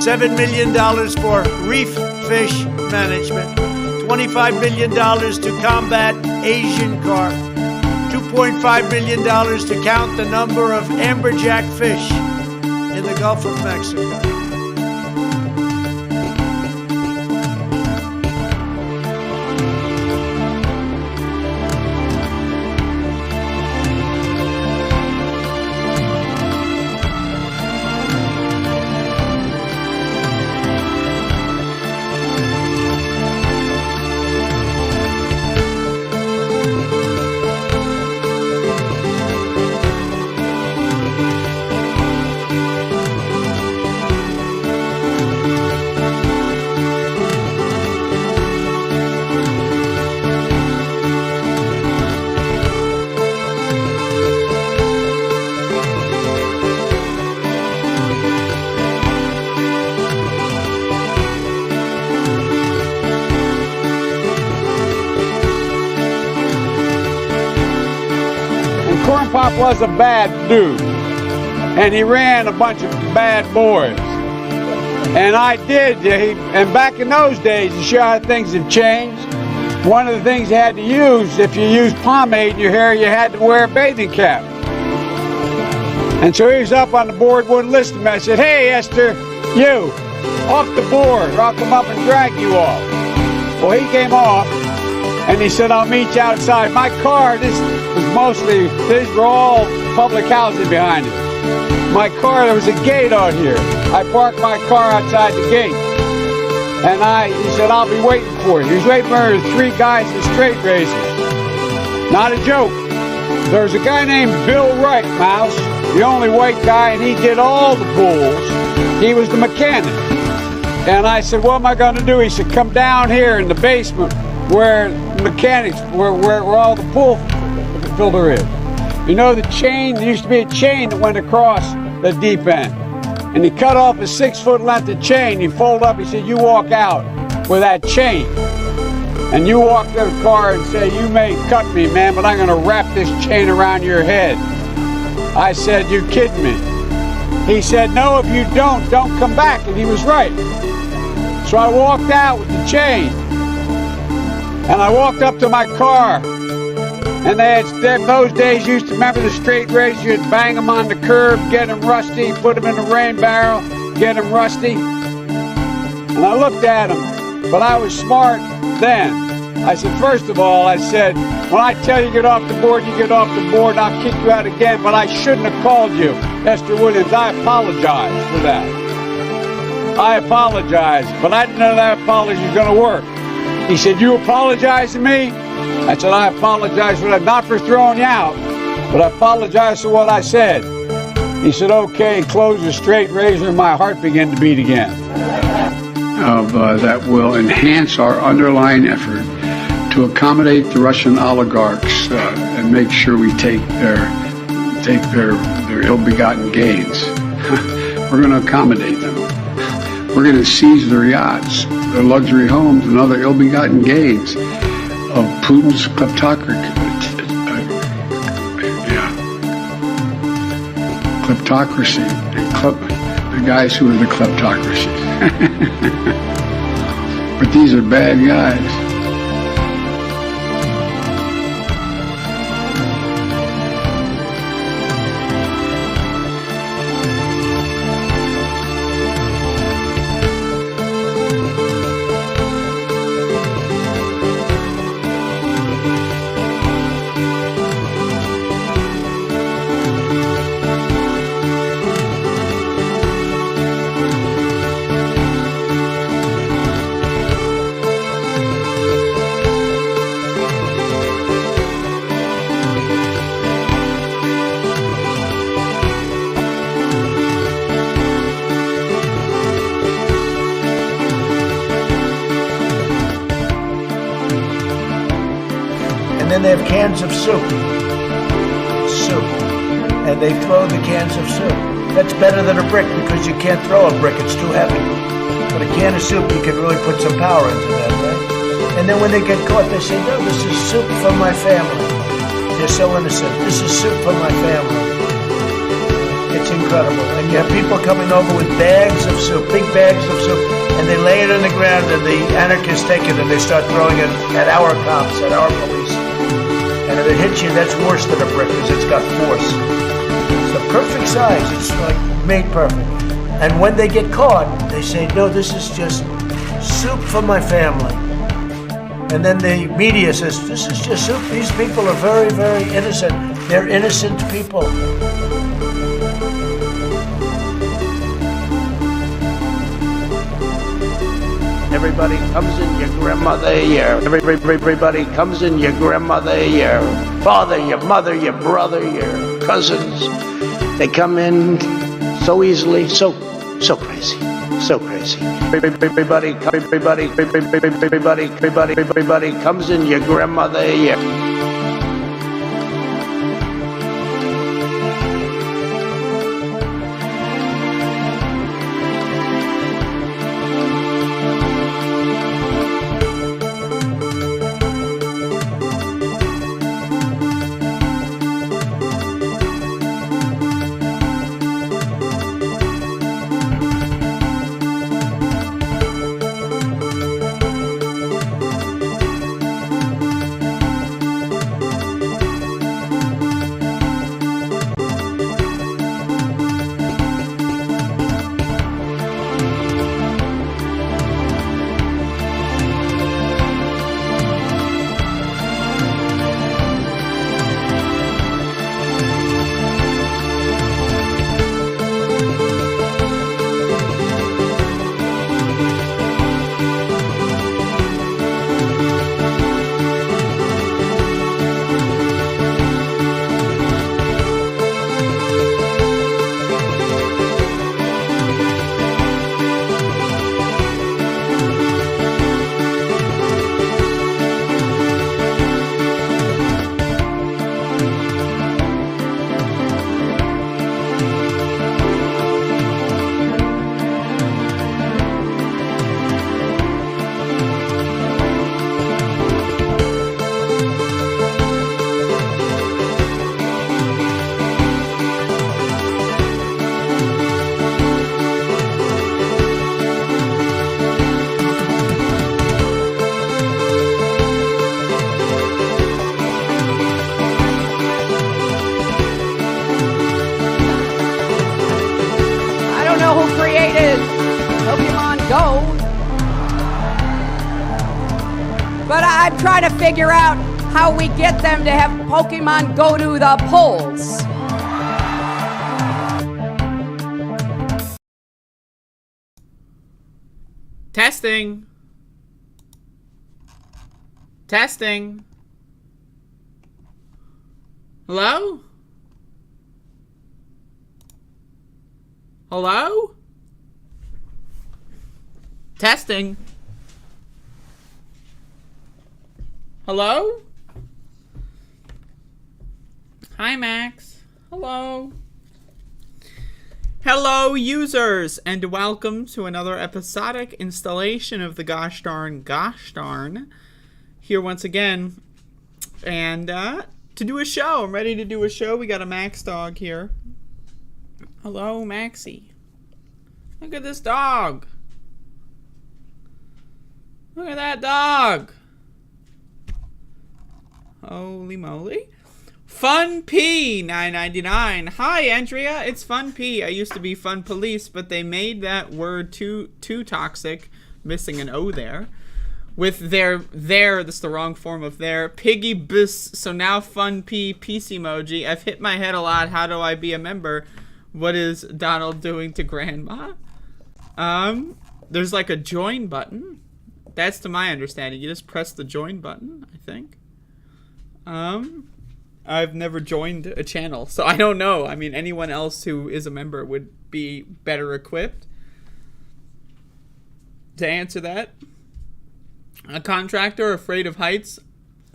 $7 million for reef fish management, $25 million to combat Asian carp, $2.5 million to count the number of amberjack fish in the Gulf of Mexico. Corn Pop was a bad dude, and he ran a bunch of bad boys. And I did, and back in those days, to show how things have changed, one of the things you had to use, if you used pomade in your hair, you had to wear a bathing cap. And so he was up on the board, wouldn't listen to me. I said, "Hey, Esther, you, off the board, or I'll come up and drag you off." Well, he came off, and he said, "I'll meet you outside." My car, these were all public housing behind it. My car, there was a gate out here. I parked my car outside the gate. And he said, "I'll be waiting for you." He was waiting for 3 guys in straight races. Not a joke. There's a guy named Bill Wright, Mouse, the only white guy, and he did all the bulls. He was the mechanic. And I said, "What am I going to do?" He said, "Come down here in the basement where mechanics, where all the pool filter is. You know the chain, there used to be a chain that went across the deep end. And he cut off a 6-foot length of chain. He folded up, he said, "You walk out with that chain. And you walk to the car and say, 'You may cut me, man, but I'm going to wrap this chain around your head.'" I said, "You kidding me?" He said, "No, if you don't come back." And he was right. So I walked out with the chain. And I walked up to my car. And those days, you used to remember the straight razor, you'd bang them on the curb, get them rusty, put them in the rain barrel, get them rusty. And I looked at them, but I was smart then. I said, first of all, I said, when I tell you get off the board, you get off the board, and I'll kick you out again, but I shouldn't have called you Esther Williams. I apologize for that. I apologize, but I didn't know that apology was going to work. He said, "You apologize to me?" I said, "I apologize for that, not for throwing you out, but I apologize for what I said." He said, "Okay," and closed the straight razor, and my heart began to beat again. That will enhance our underlying effort to accommodate the Russian oligarchs and make sure we take their ill-begotten gains. We're going to accommodate them. We're going to seize their yachts, their luxury homes, and other ill-begotten gains of Putin's kleptocracy. Kleptocracy. The guys who are the kleptocracy. But these are bad guys. then they have cans of soup. Soup. And they throw the cans of soup. That's better than a brick because you can't throw a brick, it's too heavy. But a can of soup, you can really put some power into that, right? And then when they get caught, they say, no, this is soup for my family. They're so innocent. This is soup for my family. It's incredible. And you have people coming over with bags of soup, big bags of soup, and they lay it on the ground, and the anarchists take it and they start throwing it at our cops, at our police. And if it hits you, that's worse than a brick because it's got force. It's the perfect size. It's like made perfect. And when they get caught, they say, no, this is just soup for my family. And then the media says, this is just soup. These people are very, very innocent. They're innocent people. Everybody comes in your grandmother, your everybody comes in your grandmother, your father, your mother, your brother, your cousins. They come in so easily, so crazy, so crazy. Everybody comes in your grandmother, your I'm trying to figure out how we get them to have Pokemon go to the polls. Testing. Testing. Hello? Hello? Testing. Hello? Hi, Max. Hello. Hello, users, and welcome to another episodic installation of the Gosh Darn. Here once again, and to do a show. I'm ready to do a show. We got a Max dog here. Hello, Maxie. Look at this dog. Look at that dog. Holy moly. Fun P $9.99. Hi, Andrea. It's Fun P. I used to be Fun Police, but they made that word too toxic, missing an O there. With their, that's the wrong form of their, Piggy Bus, so now Fun P, peace emoji. I've hit my head a lot. How do I be a member? What is Donald doing to Grandma? There's like a join button. That's to my understanding. You just press the join button, I think. I've never joined a channel, so I don't know. I mean, anyone else who is a member would be better equipped to answer that. A contractor afraid of heights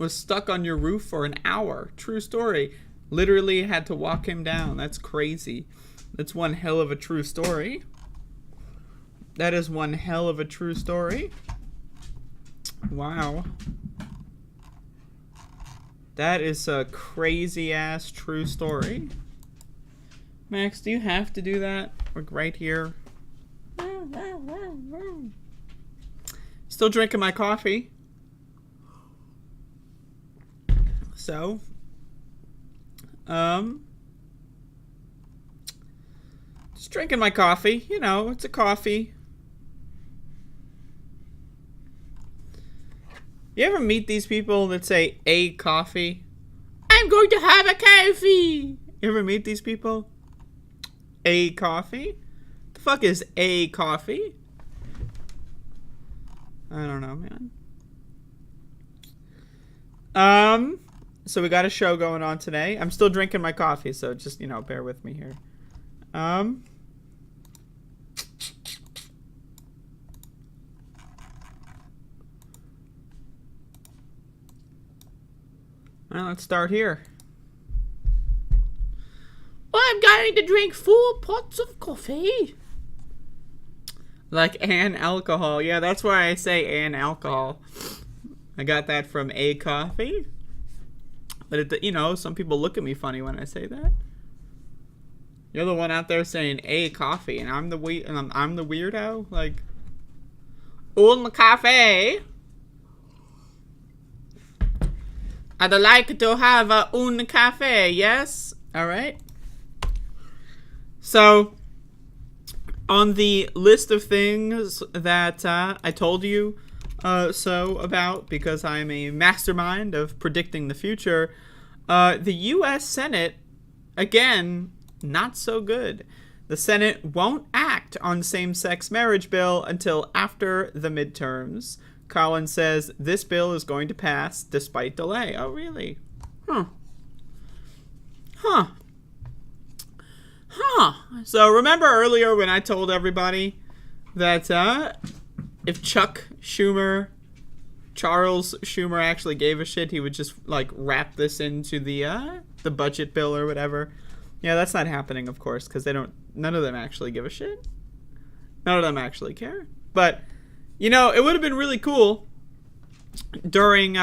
was stuck on your roof for an hour. True story. Literally had to walk him down. That's crazy. That's one hell of a true story. That is one hell of a true story. Wow. That is a crazy ass true story. Max, do you have to do that? Like right here. Still drinking my coffee. So, just drinking my coffee. You know, it's a coffee. You ever meet these people that say a coffee? I'm going to have a coffee. You ever meet these people? A coffee? The fuck is a coffee? I don't know, man. So we got a show going on today. I'm still drinking my coffee, so just, you know, bear with me here. Well, let's start here. I'm going to drink 4 pots of coffee. Like an alcohol. Yeah, that's why I say an alcohol. I got that from a coffee. But, you know, some people look at me funny when I say that. You're the one out there saying a coffee, and I'm the weirdo? Like, un cafe. I'd like to have a un cafe, yes? Alright. So, on the list of things that I told you so about, because I'm a mastermind of predicting the future, the U.S. Senate, again, not so good. The Senate won't act on same-sex marriage bill until after the midterms. Collins says this bill is going to pass despite delay. Oh, really? Huh. So remember earlier when I told everybody that if Charles Schumer actually gave a shit, he would just like wrap this into the budget bill or whatever. Yeah, that's not happening, of course, because none of them actually give a shit. None of them actually care. But you know, it would have been really cool during,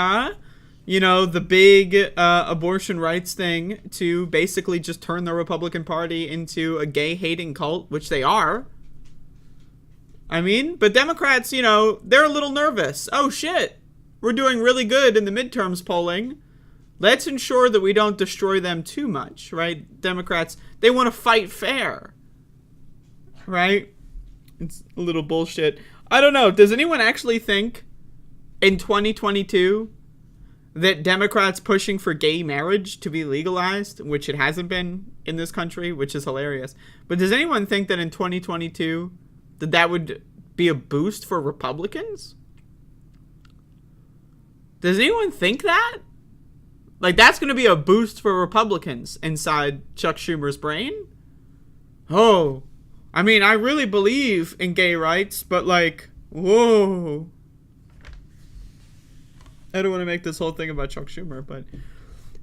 you know, the big abortion rights thing to basically just turn the Republican Party into a gay-hating cult, which they are. I mean, but Democrats, you know, they're a little nervous. Oh, shit. We're doing really good in the midterms polling. Let's ensure that we don't destroy them too much, right? Democrats, they want to fight fair, right? It's a little bullshit. I don't know. Does anyone actually think in 2022 that Democrats pushing for gay marriage to be legalized, which it hasn't been in this country, which is hilarious, but does anyone think that in 2022 that would be a boost for Republicans? Does anyone think that? Like, that's going to be a boost for Republicans inside Chuck Schumer's brain? Oh, I mean, I really believe in gay rights, but like, whoa. I don't want to make this whole thing about Chuck Schumer, but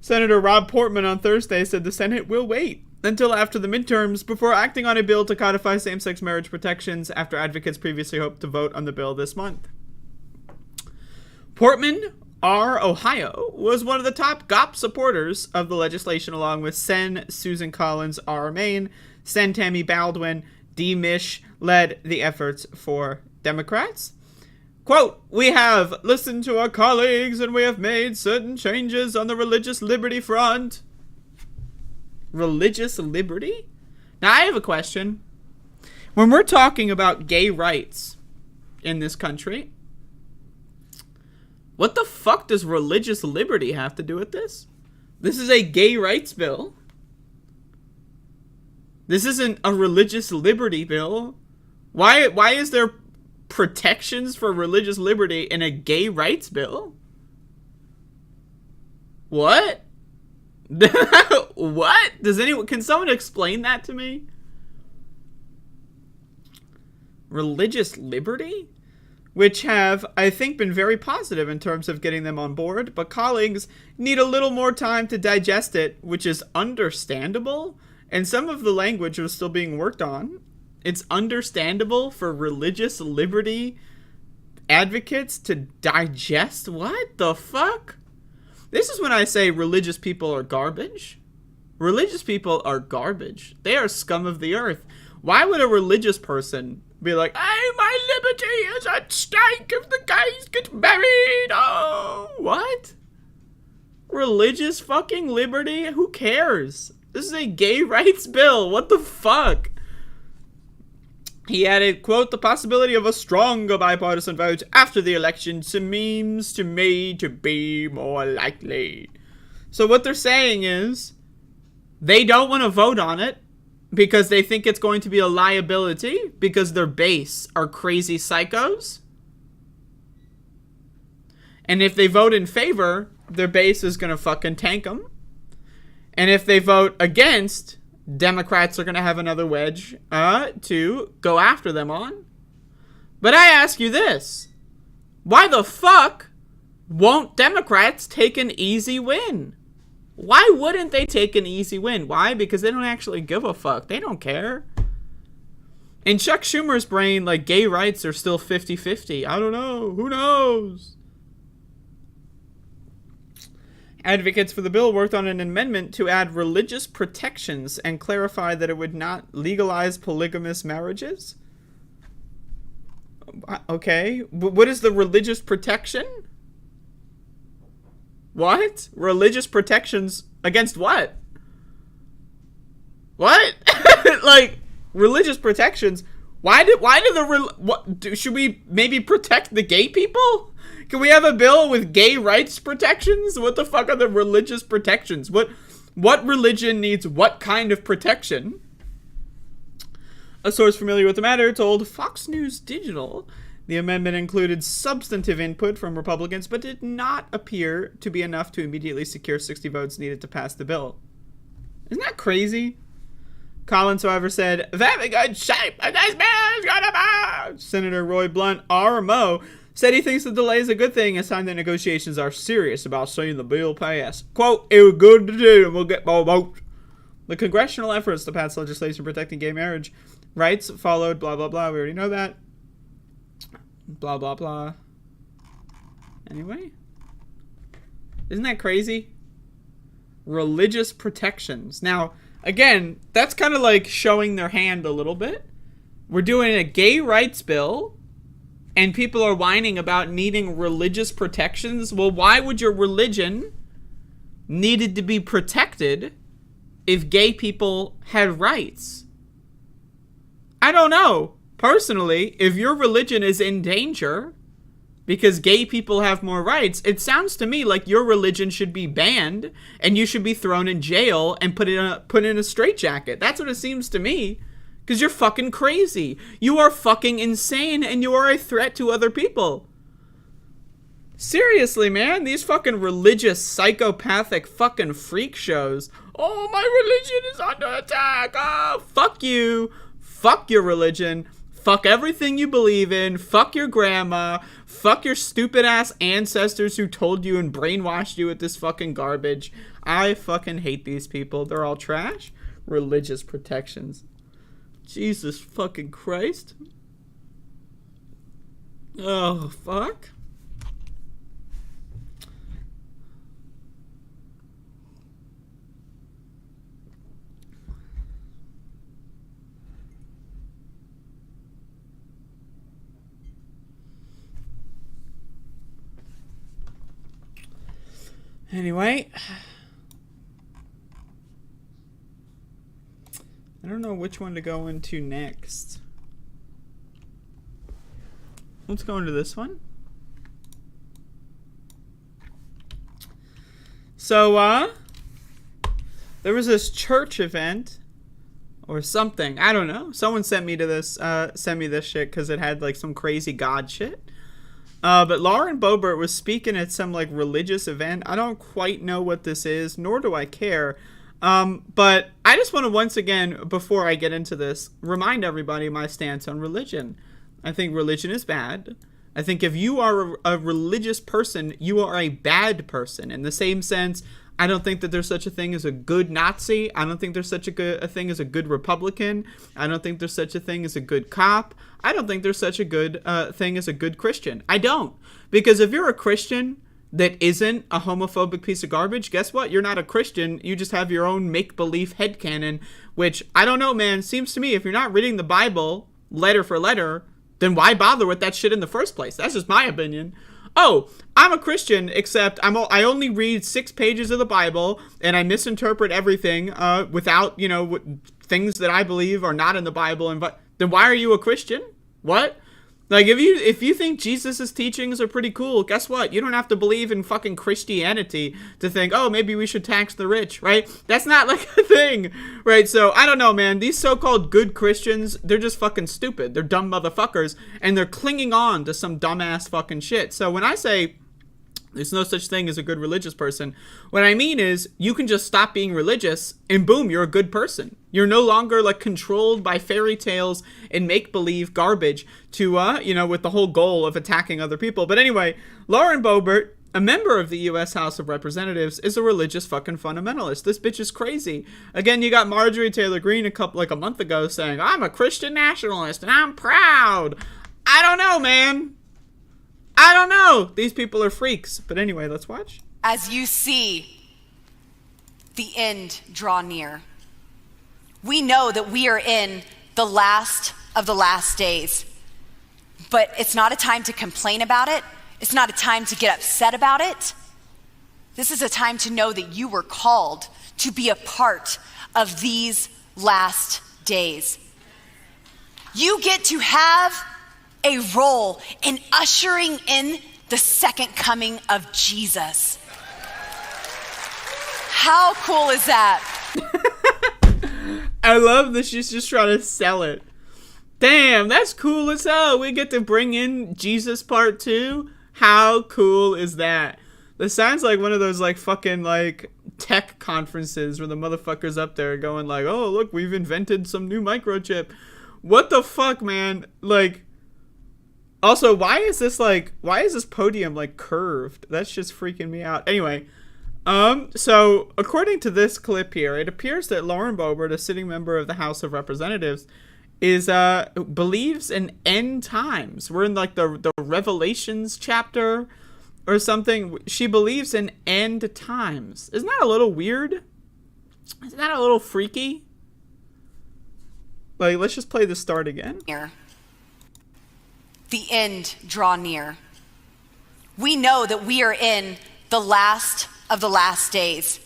Senator Rob Portman on Thursday said the Senate will wait until after the midterms before acting on a bill to codify same-sex marriage protections after advocates previously hoped to vote on the bill this month. Portman, R. Ohio, was one of the top GOP supporters of the legislation, along with Sen. Susan Collins, R. Maine, Sen. Tammy Baldwin, D. Mish led the efforts for Democrats. Quote, we have listened to our colleagues and we have made certain changes on the religious liberty front. Religious liberty? Now, I have a question. When we're talking about gay rights in this country, what the fuck does religious liberty have to do with this? This is a gay rights bill. This isn't a religious liberty bill. Why is there protections for religious liberty in a gay rights bill? What? What? Can someone explain that to me? Religious liberty? which have, I think, been very positive in terms of getting them on board, but colleagues need a little more time to digest it, which is understandable, and some of the language was still being worked on. It's understandable for religious liberty advocates to digest. What the fuck? This is when I say religious people are garbage. Religious people are garbage. They are scum of the earth. Why would a religious person be like, hey, my liberty is at stake if the gays get married? Oh, what? Religious fucking liberty? Who cares? This is a gay rights bill. What the fuck? He added, quote, the possibility of a stronger bipartisan vote after the election seems to me to be more likely. So what they're saying is they don't want to vote on it because they think it's going to be a liability because their base are crazy psychos. And if they vote in favor, their base is going to fucking tank them. And if they vote against, Democrats are going to have another wedge to go after them on. But I ask you this. Why the fuck won't Democrats take an easy win? Why wouldn't they take an easy win? Why? Because they don't actually give a fuck. They don't care. In Chuck Schumer's brain, like, gay rights are still 50-50. I don't know. Who knows? Advocates for the bill worked on an amendment to add religious protections and clarify that it would not legalize polygamous marriages. Okay. What is the religious protection? What? Religious protections against what? What? Like, religious protections? Should we maybe protect the gay people? Can we have a bill with gay rights protections? What the fuck are the religious protections? What religion needs what kind of protection? A source familiar with the matter told Fox News Digital the amendment included substantive input from Republicans, but did not appear to be enough to immediately secure 60 votes needed to pass the bill. Isn't that crazy? Collins, however, said, very good shape, and this bill is gonna pass. Senator Roy Blunt, RMO, said he thinks the delay is a good thing, a sign that negotiations are serious about seeing the bill pass. Quote, it was good to do, and we'll get more votes. The congressional efforts to pass legislation protecting gay marriage rights followed blah, blah, blah. We already know that. Blah, blah, blah. Anyway. Isn't that crazy? Religious protections. Now, again, that's kind of like showing their hand a little bit. We're doing a gay rights bill, and people are whining about needing religious protections. Well, why would your religion needed to be protected if gay people had rights? I don't know. Personally, if your religion is in danger because gay people have more rights, it sounds to me like your religion should be banned and you should be thrown in jail and put in a straitjacket. That's what it seems to me. Because you're fucking crazy. You are fucking insane and you are a threat to other people. Seriously, man, these fucking religious, psychopathic fucking freak shows. Oh, my religion is under attack. Oh, fuck you. Fuck your religion. Fuck everything you believe in. Fuck your grandma. Fuck your stupid ass ancestors who told you and brainwashed you with this fucking garbage. I fucking hate these people. They're all trash. Religious protections. Jesus fucking Christ. Oh, fuck. Anyway, I don't know which one to go into next. Let's go into this one. So, there was this church event or something. I don't know. Someone sent me this shit because it had like some crazy God shit. But Lauren Boebert was speaking at some like religious event. I don't quite know what this is, nor do I care. But I just want to once again, before I get into this, remind everybody my stance on religion. I think religion is bad. I think if you are a religious person, you are a bad person. In the same sense, I don't think that there's such a thing as a good Nazi. I don't think there's such a thing as a good Republican. I don't think there's such a thing as a good cop. I don't think there's such a good thing as a good Christian. I don't. Because if you're a Christian that isn't a homophobic piece of garbage, guess what? You're not a Christian. You just have your own make-believe headcanon, which, I don't know, man. Seems to me if you're not reading the Bible letter for letter, then why bother with that shit in the first place? That's just my opinion. Oh, I'm a Christian, except I only read 6 pages of the Bible, and I misinterpret everything without, things that I believe are not in the Bible. And then why are you a Christian? What? Like, if you think Jesus' teachings are pretty cool, guess what? You don't have to believe in fucking Christianity to think, oh, maybe we should tax the rich, right? That's not like a thing, right? So, I don't know, man. These so-called good Christians, they're just fucking stupid. They're dumb motherfuckers, and they're clinging on to some dumbass fucking shit. So, when I say there's no such thing as a good religious person, what I mean is you can just stop being religious and boom, you're a good person. You're no longer like controlled by fairy tales and make-believe garbage to, with the whole goal of attacking other people. But anyway, Lauren Boebert, a member of the U.S. House of Representatives, is a religious fucking fundamentalist. This bitch is crazy. Again, you got Marjorie Taylor Greene a month ago saying, I'm a Christian nationalist and I'm proud. I don't know, man. I don't know. These people are freaks. But anyway, let's watch. As you see the end draw near, we know that we are in the last of the last days. But it's not a time to complain about it. It's not a time to get upset about it. This is a time to know that you were called to be a part of these last days. You get to have a role in ushering in the second coming of Jesus. How cool is that? I love that she's just trying to sell it. Damn, that's cool as hell. We get to bring in Jesus part 2. How cool is that? This sounds like one of those like fucking like tech conferences where the motherfuckers up there going like, oh look, we've invented some new microchip. What the fuck, man? Like, also, why is this podium like curved? That's just freaking me out. Anyway, so according to this clip here, it appears that Lauren Boebert, a sitting member of the House of Representatives, believes in end times. We're in like the Revelations chapter or something. She believes in end times. Isn't that a little weird? Isn't that a little freaky? Like, let's just play the start again. The end draw near. We know that we are in the last of the last days.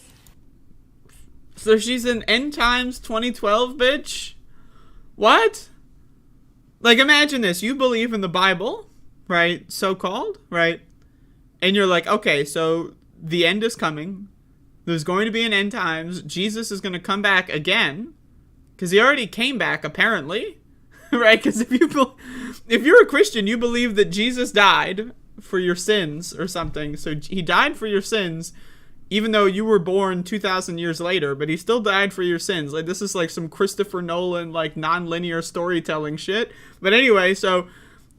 So she's in End Times 2012, bitch? What? Like, imagine this. You believe in the Bible, right? So-called, right? And you're like, okay, so the end is coming. There's going to be an end times. Jesus is going to come back again. Because he already came back, apparently. Right? Because if you're a Christian, you believe that Jesus died for your sins or something. So he died for your sins, even though you were born 2,000 years later, but he still died for your sins. Like, this is like some Christopher Nolan, like, non-linear storytelling shit. But anyway, so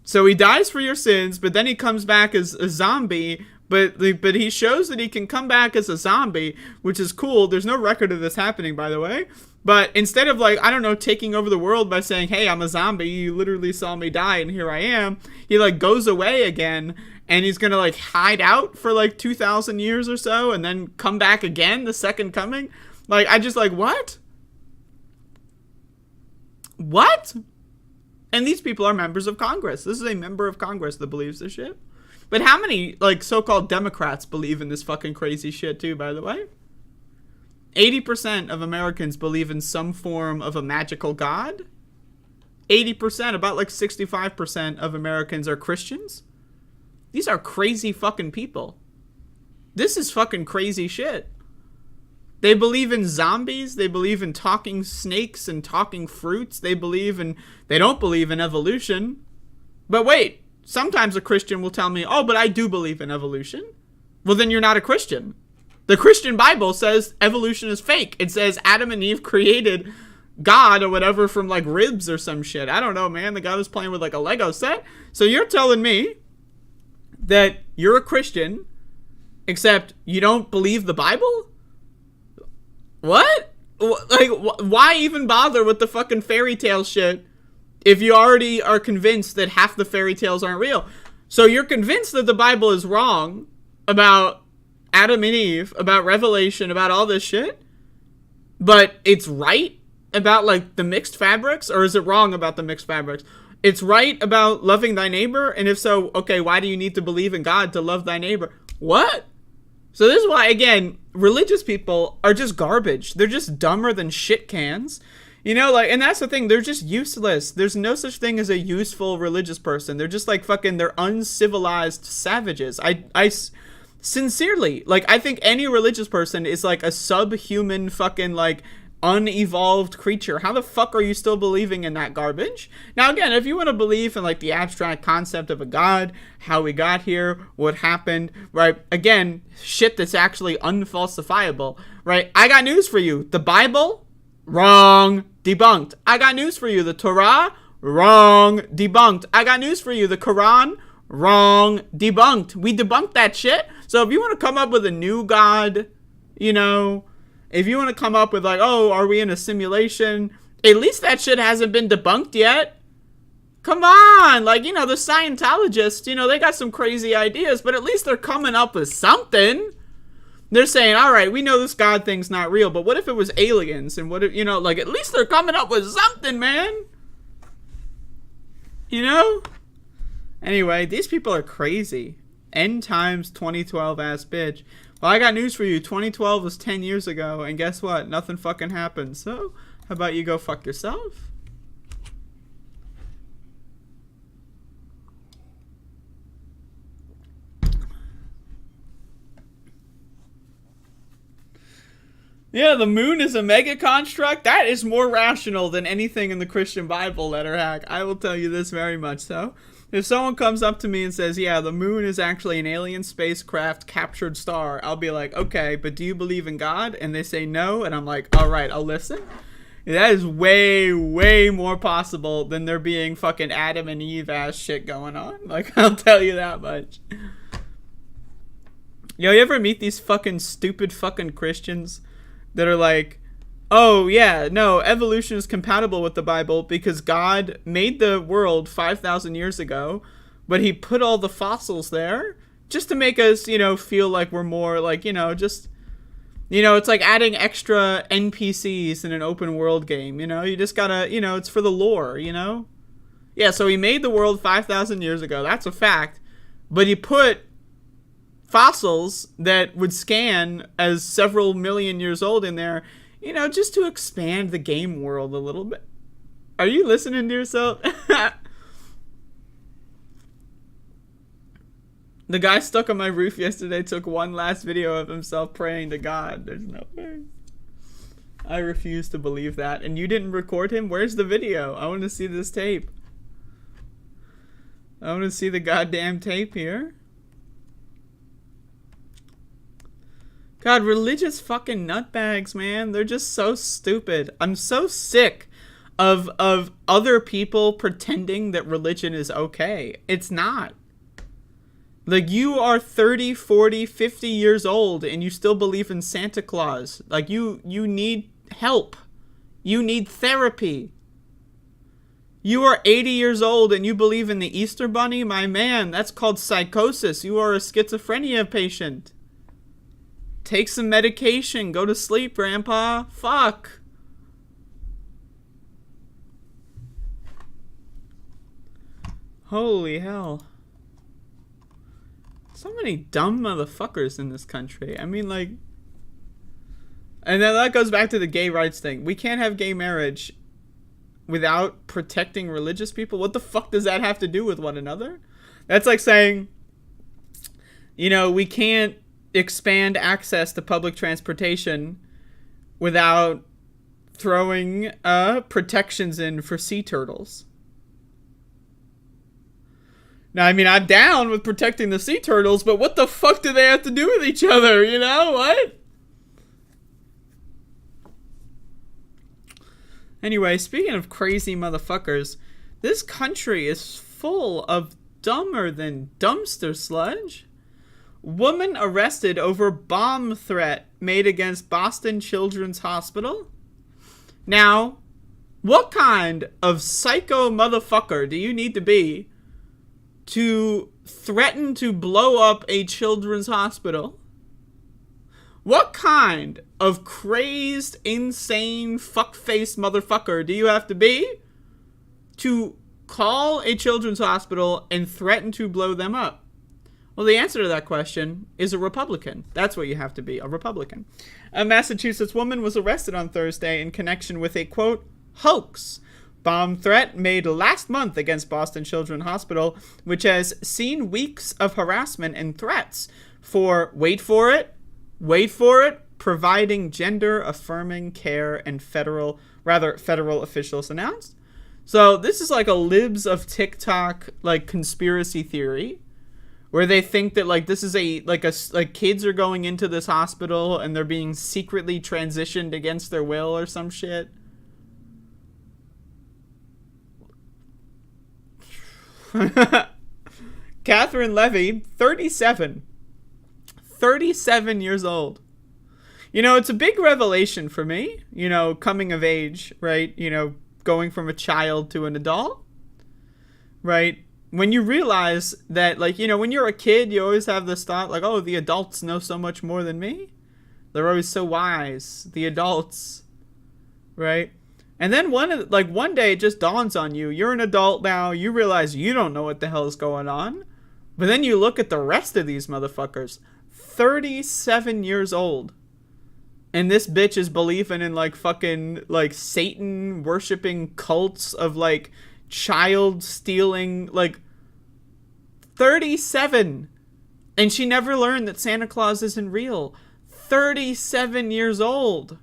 he dies for your sins, but then he comes back as a zombie, but he shows that he can come back as a zombie, which is cool. There's no record of this happening, by the way. But instead of, like, I don't know, taking over the world by saying, hey, I'm a zombie, you literally saw me die and here I am, he, like, goes away again, and he's gonna, like, hide out for, like, 2,000 years or so, and then come back again, the second coming? Like, I just, like, what? What? And these people are members of Congress. This is a member of Congress that believes this shit. But how many, like, so-called Democrats believe in this fucking crazy shit, too, by the way? 80% of Americans believe in some form of a magical god. 80%, about like 65% of Americans are Christians. These are crazy fucking people. This is fucking crazy shit. They believe in zombies. They believe in talking snakes and talking fruits. They don't believe in evolution. But wait, sometimes a Christian will tell me, oh, but I do believe in evolution. Well, then you're not a Christian. The Christian Bible says evolution is fake. It says Adam and Eve created God or whatever from like ribs or some shit. I don't know, man. The guy was playing with like a Lego set. So you're telling me that you're a Christian, except you don't believe the Bible? What? Like, why even bother with the fucking fairy tale shit if you already are convinced that half the fairy tales aren't real? So you're convinced that the Bible is wrong about Adam and Eve, about Revelation, about all this shit, but it's right about, like, the mixed fabrics? Or is it wrong about the mixed fabrics? It's right about loving thy neighbor? And if so, okay, why do you need to believe in God to love thy neighbor? What? So this is why, again, religious people are just garbage. They're just dumber than shit cans. You know, like, and that's the thing, they're just useless. There's no such thing as a useful religious person. They're just like fucking, they're uncivilized savages. I sincerely, like, I think any religious person is like a subhuman fucking, like, unevolved creature. How the fuck are you still believing in that garbage? Now, again, if you want to believe in, like, the abstract concept of a god, how we got here, what happened, right? Again, shit that's actually unfalsifiable, right? I got news for you. The Bible? Wrong. Debunked. I got news for you. The Torah? Wrong. Debunked. I got news for you. The Quran? Wrong. Debunked. We debunked that shit. So if you want to come up with a new god, you know, if you want to come up with, like, oh, are we in a simulation? At least that shit hasn't been debunked yet. Come on. Like, you know, the Scientologists, you know, they got some crazy ideas, but at least they're coming up with something. They're saying, all right, we know this God thing's not real, but what if it was aliens? And what if, you know, like, at least they're coming up with something, man. You know? Anyway, these people are crazy. End times 2012 ass bitch. Well, I got news for you. 2012 was 10 years ago, and guess what? Nothing fucking happened. So, how about you go fuck yourself? Yeah, the moon is a mega construct. That is more rational than anything in the Christian Bible, letter hack. I will tell you this very much so. If someone comes up to me and says, yeah, the moon is actually an alien spacecraft captured star, I'll be like, okay, but do you believe in God? And they say no, and I'm like, all right, I'll listen. That is way, way more possible than there being fucking Adam and Eve ass shit going on. Like, I'll tell you that much. Yo, you ever meet these fucking stupid fucking Christians that are like, oh yeah, no, evolution is compatible with the Bible because God made the world 5,000 years ago, but he put all the fossils there just to make us, you know, feel like we're more like, you know, just, you know, it's like adding extra NPCs in an open world game, you know, you just gotta, you know, it's for the lore, you know? Yeah, so he made the world 5,000 years ago, that's a fact, but he put fossils that would scan as several million years old in there, you know, just to expand the game world a little bit. Are you listening to yourself? The guy stuck on my roof yesterday took one last video of himself praying to God. There's no way. I refuse to believe that. And you didn't record him? Where's the video? I want to see this tape. I want to see the goddamn tape here. God, religious fucking nutbags, man. They're just so stupid. I'm so sick of other people pretending that religion is okay. It's not. Like, you are 30, 40, 50 years old and you still believe in Santa Claus. Like, you need help. You need therapy. You are 80 years old and you believe in the Easter Bunny? My man, that's called psychosis. You are a schizophrenia patient. Take some medication. Go to sleep, Grandpa. Fuck. Holy hell. So many dumb motherfuckers in this country. I mean, like... And then that goes back to the gay rights thing. We can't have gay marriage without protecting religious people. What the fuck does that have to do with one another? That's like saying, you know, we can't expand access to public transportation without throwing protections in for sea turtles. Now, I mean, I'm down with protecting the sea turtles, but what the fuck do they have to do with each other, you know? What? Anyway, speaking of crazy motherfuckers, this country is full of dumber than dumpster sludge. Woman arrested over bomb threat made against Boston Children's Hospital. Now, what kind of psycho motherfucker do you need to be to threaten to blow up a children's hospital? What kind of crazed, insane, fuckface motherfucker do you have to be to call a children's hospital and threaten to blow them up? Well, the answer to that question is a Republican. That's what you have to be, a Republican. A Massachusetts woman was arrested on Thursday in connection with a, quote, hoax bomb threat made last month against Boston Children's Hospital, which has seen weeks of harassment and threats for, wait for it, providing gender-affirming care and federal officials announced. So this is like a libs of TikTok like conspiracy theory, where they think that like this is like kids are going into this hospital and they're being secretly transitioned against their will or some shit. Catherine Levy, 37 years old. You know, it's a big revelation for me, you know, coming of age, right? You know, going from a child to an adult, right? When you realize that, like, you know, when you're a kid, you always have this thought, like, oh, the adults know so much more than me. They're always so wise, the adults, right? And then one day it just dawns on you. You're an adult now. You realize you don't know what the hell is going on. But then you look at the rest of these motherfuckers. 37 years old. And this bitch is believing in, like, fucking, like, Satan worshipping cults of, like, child stealing, like, 37. And she never learned that Santa Claus isn't real. 37 years old.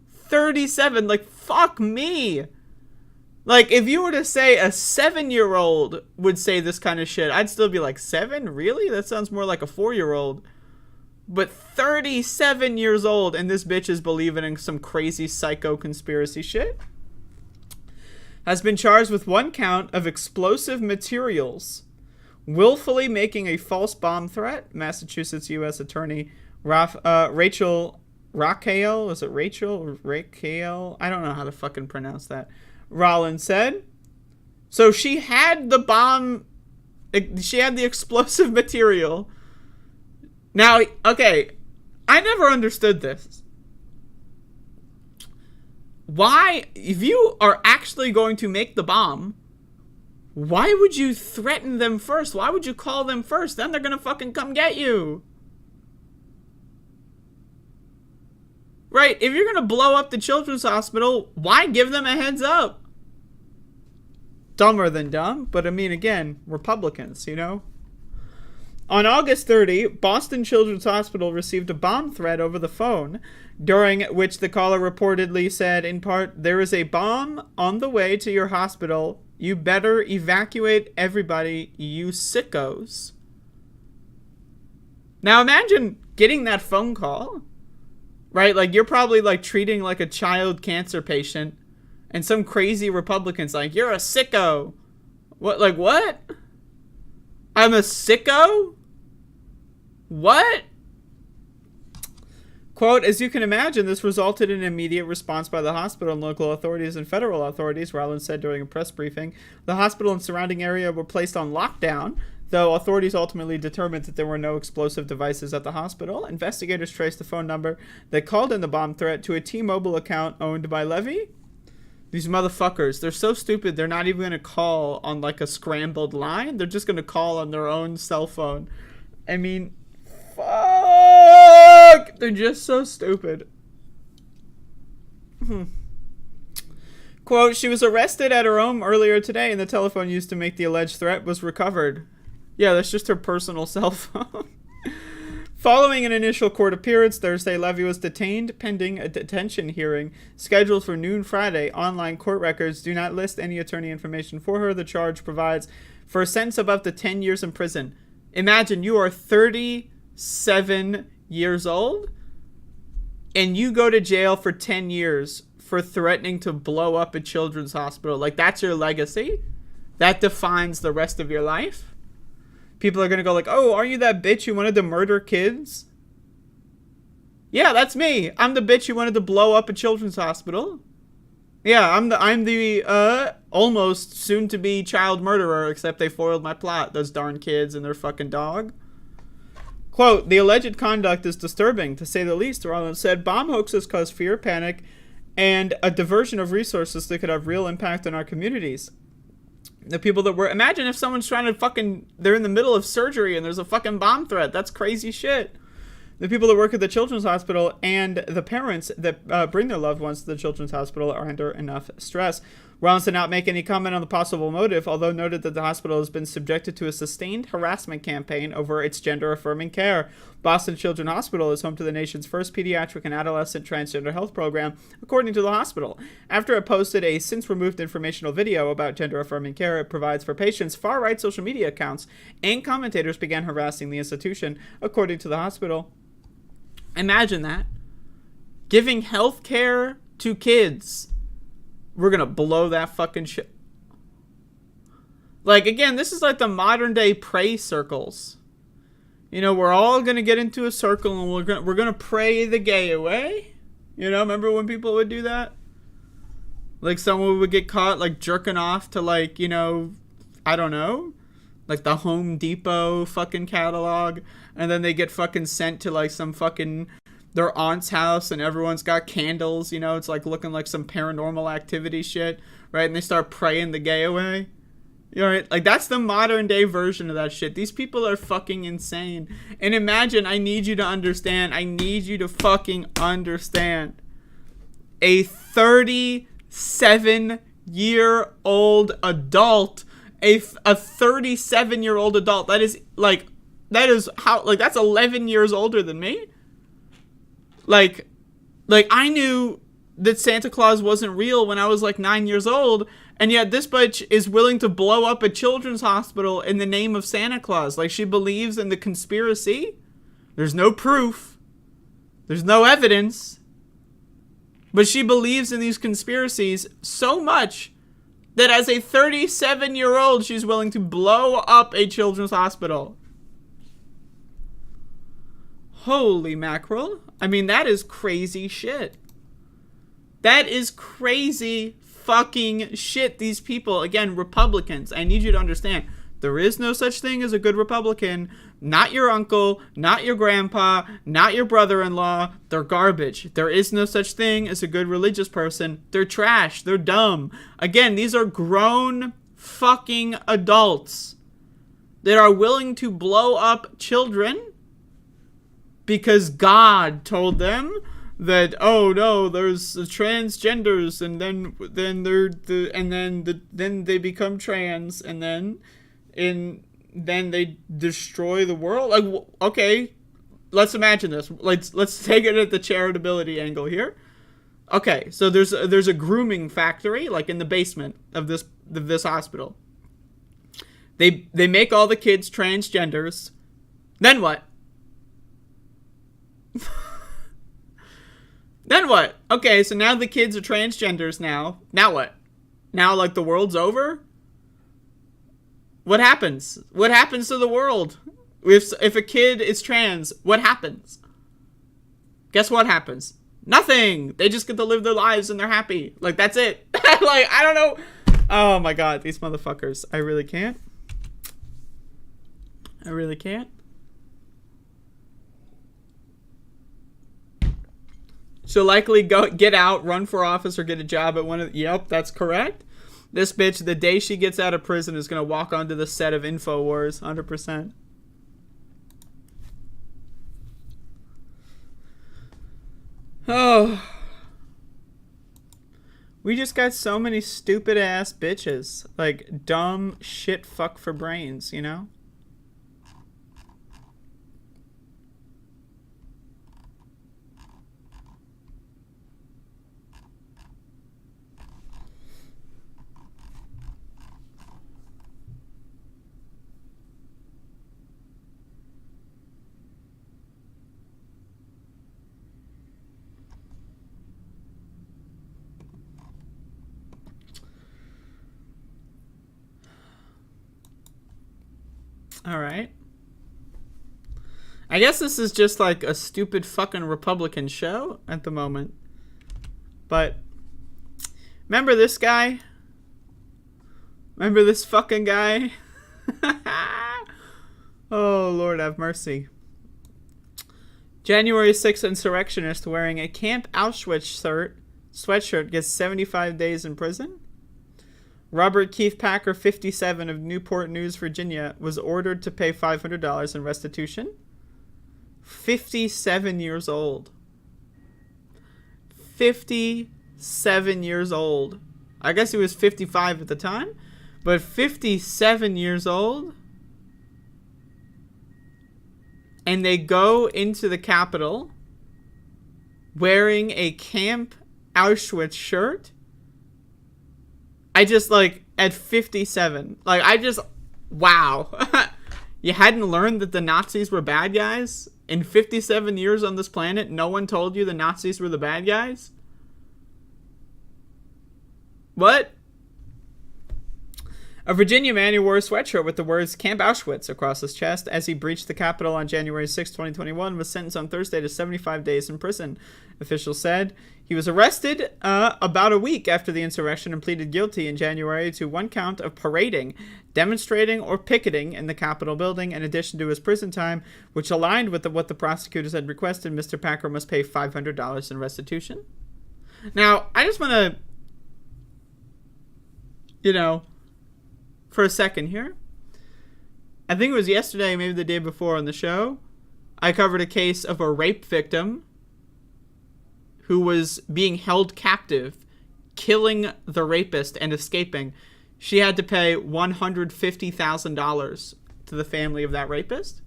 37, like, fuck me. Like, if you were to say a 7-year-old would say this kind of shit, I'd still be like, 7? Really? That sounds more like a 4-year-old. But 37 years old, and this bitch is believing in some crazy psycho conspiracy shit. Has been charged with 1 count of explosive materials, willfully making a false bomb threat. Massachusetts U.S. Attorney Rachel Raquel, is it Rachel or Raquel? I don't know how to fucking pronounce that. Rollins said. So she had the bomb, she had the explosive material. Now, okay, I never understood this. Why, if you are actually going to make the bomb, why would you threaten them first? Why would you call them first? Then they're gonna fucking come get you. Right, if you're gonna blow up the children's hospital, why give them a heads up? Dumber than dumb, but I mean, again, Republicans, you know? On August 30, Boston Children's Hospital received a bomb threat over the phone, during which the caller reportedly said, in part, "There is a bomb on the way to your hospital. You better evacuate everybody, you sickos." Now imagine getting that phone call, right? Like, you're probably, like, treating, like, a child cancer patient, and some crazy Republican's like, "You're a sicko." What? Like, what? I'm a sicko? What? Quote, "As you can imagine, this resulted in an immediate response by the hospital and local authorities and federal authorities," Rollins said during a press briefing. "The hospital and surrounding area were placed on lockdown, though authorities ultimately determined that there were no explosive devices at the hospital. Investigators traced the phone number that called in the bomb threat to a T-Mobile account owned by Levy." These motherfuckers, they're so stupid, they're not even going to call on, like, a scrambled line. They're just going to call on their own cell phone. I mean, fuck! They're just so stupid. Quote, "She was arrested at her home earlier today, and the telephone used to make the alleged threat was recovered." Yeah, that's just her personal cell phone. Following an initial court appearance Thursday, Levy was detained pending a detention hearing scheduled for noon Friday. Online court records do not list any attorney information for her. The charge provides for a sentence of up to 10 years in prison. Imagine you are 37 years old and you go to jail for 10 years for threatening to blow up a children's hospital. Like, that's your legacy? That defines the rest of your life? people are gonna go like, oh, are you that bitch who wanted to murder kids? Yeah, that's me. I'm the bitch who wanted to blow up a children's hospital. Yeah, I'm the almost soon to be child murderer, except they foiled my plot, those darn kids and their fucking dog. Quote, the alleged conduct is disturbing, to say the least, Rollins said. Bomb hoaxes cause fear, panic, and a diversion of resources that could have real impact on our communities. The people that were... Imagine if someone's trying to fucking... They're in the middle of surgery and there's a fucking bomb threat. That's crazy shit. The people that work at the children's hospital and the parents that bring their loved ones to the children's hospital are under enough stress. Rollins did not make any comment on the possible motive, although noted that the hospital has been subjected to a sustained harassment campaign over its gender-affirming care. Boston Children's Hospital is home to the nation's first pediatric and adolescent transgender health program, according to the hospital. After it posted a since-removed informational video about gender-affirming care it provides for patients, far-right social media accounts and commentators began harassing the institution, according to the hospital. Imagine that. Giving health care to kids. We're gonna blow that fucking shit. Like, again, this is like the modern day pray circles. You know, we're all gonna get into a circle and we're gonna pray the gay away. You know, remember when people would do that? Like, someone would get caught, like, jerking off to, like, you know, I don't know, like the Home Depot fucking catalog, and then they get fucking sent to, like, some fucking... their aunt's house and everyone's got candles, you know, it's like looking like some paranormal activity shit, right? And they start praying the gay away. You know, right? Like, that's the modern day version of that shit. These people are fucking insane. And imagine, I need you to understand, I need you to fucking understand. A 37-year-old adult, a 37-year-old adult, that is how, like, that's 11 years older than me. Like, I knew that Santa Claus wasn't real when I was, like, 9 years old, and yet this bitch is willing to blow up a children's hospital in the name of Santa Claus. Like, she believes in the conspiracy. There's no proof. There's no evidence. But she believes in these conspiracies so much that as a 37-year-old, she's willing to blow up a children's hospital. Holy mackerel. I mean, that is crazy shit. That is crazy fucking shit. These people, again, Republicans, I need you to understand, there is no such thing as a good Republican. Not your uncle, not your grandpa, not your brother-in-law. They're garbage. There is no such thing as a good religious person. They're trash. They're dumb. Again, these are grown fucking adults that are willing to blow up children because God told them that, oh no, there's transgenders, and then they become trans, and then they destroy the world. Like, okay, let's imagine this. Let's take it at the charitability angle here. Okay, so there's a grooming factory, like, in the basement of this hospital. They make all the kids transgenders. Then what? Then what? Okay, so now the kids are transgenders now. Now what? Now, like, the world's over? What happens? What happens to the world? If a kid is trans, what happens? Guess what happens? Nothing! They just get to live their lives and they're happy. Like, that's it. Like, I don't know. Oh my god, these motherfuckers. I really can't. I really can't. She'll likely get out, run for office, or get a job at one of... Yep, that's correct. This bitch, the day she gets out of prison, is going to walk onto the set of InfoWars, 100%. Oh. We just got so many stupid-ass bitches. Like, dumb shit fuck for brains, you know? All right. I guess this is just like a stupid fucking Republican show at the moment. But remember this guy? Remember this fucking guy? Oh, Lord have mercy. January 6th insurrectionist wearing a Camp Auschwitz sweatshirt gets 75 days in prison. Robert Keith Packer, 57, of Newport News, Virginia, was ordered to pay $500 in restitution. 57 years old. 57 years old. I guess he was 55 at the time, but 57 years old. And they go into the Capitol wearing a Camp Auschwitz shirt. I just, like, at 57, like, wow. You hadn't learned that the Nazis were bad guys? In 57 years on this planet, no one told you the Nazis were the bad guys? What? A Virginia man who wore a sweatshirt with the words Camp Auschwitz across his chest as he breached the Capitol on January 6, 2021 was sentenced on Thursday to 75 days in prison, officials said. He was arrested about a week after the insurrection and pleaded guilty in January to one count of parading, demonstrating, or picketing in the Capitol building. In addition to his prison time, which aligned with what the prosecutors had requested, Mr. Packer must pay $500 in restitution. Now, I just want to, for a second here. I think it was yesterday, maybe the day before on the show, I covered a case of a rape victim who was being held captive, killing the rapist and escaping. She had to pay $150,000 to the family of that rapist.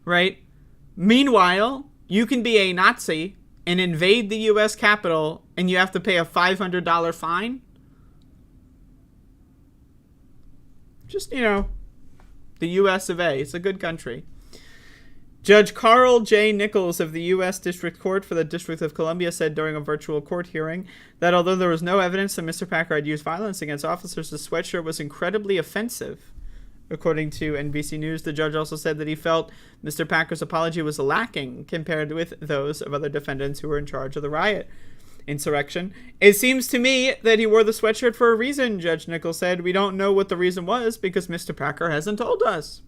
Right? Meanwhile, you can be a Nazi and invade the U.S. Capitol and you have to pay a $500 fine. Just, the U.S. of A. It's a good country. Judge Carl J. Nichols of the U.S. District Court for the District of Columbia said during a virtual court hearing that although there was no evidence that Mr. Packer had used violence against officers, the sweatshirt was incredibly offensive. According to NBC News, the judge also said that he felt Mr. Packer's apology was lacking compared with those of other defendants who were in charge of the insurrection. It seems to me that he wore the sweatshirt for a reason, Judge Nichols said. We don't know what the reason was because Mr. Packer hasn't told us.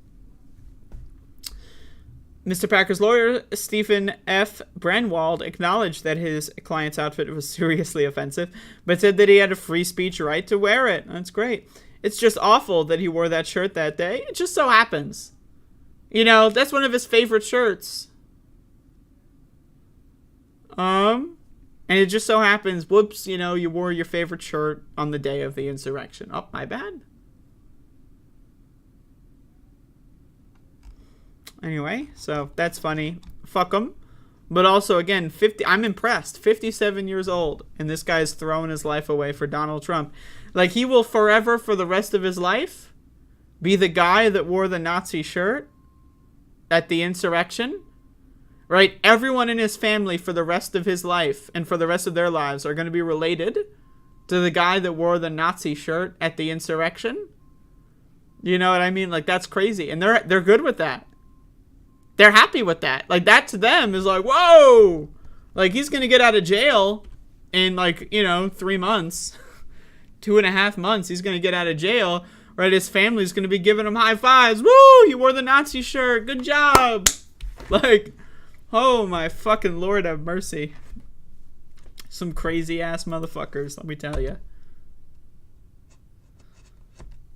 Mr. Packer's lawyer, Stephen F. Brenwald, acknowledged that his client's outfit was seriously offensive, but said that he had a free speech right to wear it. That's great. It's just awful that he wore that shirt that day. It just so happens. That's one of his favorite shirts. And it just so happens, whoops, you wore your favorite shirt on the day of the insurrection. Oh, my bad. Anyway, so that's funny. Fuck him. But also, again, I'm impressed. 57 years old, and this guy's throwing his life away for Donald Trump. Like, he will forever, for the rest of his life, be the guy that wore the Nazi shirt at the insurrection. Right? Everyone in his family for the rest of his life and for the rest of their lives are going to be related to the guy that wore the Nazi shirt at the insurrection. You know what I mean? Like, that's crazy. And they're good with that. They're happy with that. Like, that to them is like, whoa! Like, he's going to get out of jail in, 3 months. 2.5 months, he's going to get out of jail. Right? His family's going to be giving him high fives. Woo! You wore the Nazi shirt. Good job! Like, oh my fucking Lord have mercy. Some crazy ass motherfuckers, let me tell you.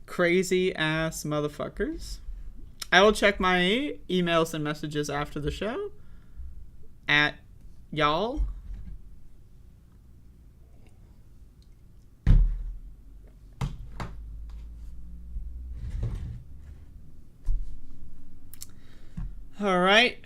Crazy ass motherfuckers. I will check my emails and messages after the show at y'all. All right.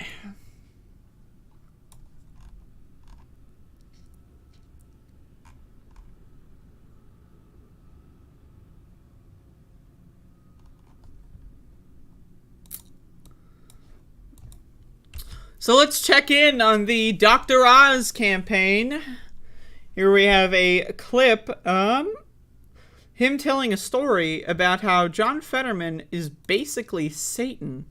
So let's check in on the Dr. Oz campaign. Here we have a clip him telling a story about how John Fetterman is basically Satan.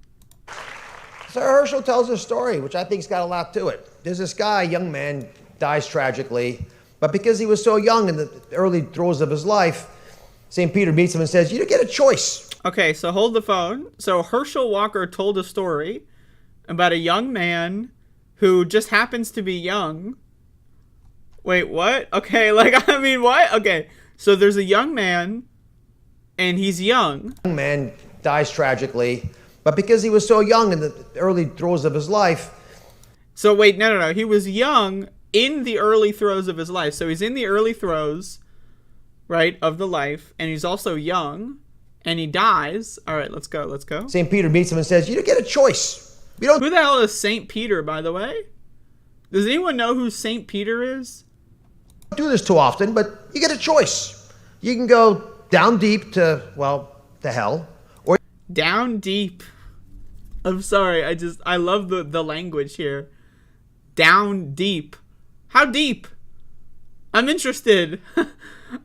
So Herschel tells a story, which I think's got a lot to it. There's this guy, a young man, dies tragically, but because he was so young in the early throes of his life, St. Peter meets him and says, you get a choice. Okay, so hold the phone. So Herschel Walker told a story about a young man who just happens to be young. Wait, what? Okay, like, I mean, what? Okay, so there's a young man, and he's young. Young man dies tragically, but because he was so young in the early throes of his life. So wait, no. He was young in the early throes of his life. So he's in the early throes, right, of the life, and he's also young, and he dies. All right, let's go. St. Peter meets him and says, you get a choice. You don't Who the hell is St. Peter, by the way? Does anyone know who St. Peter is? do this too often, but you get a choice. You can go down deep to, well, to hell, or down deep. I'm sorry, I love the language here. Down deep. How deep? I'm interested.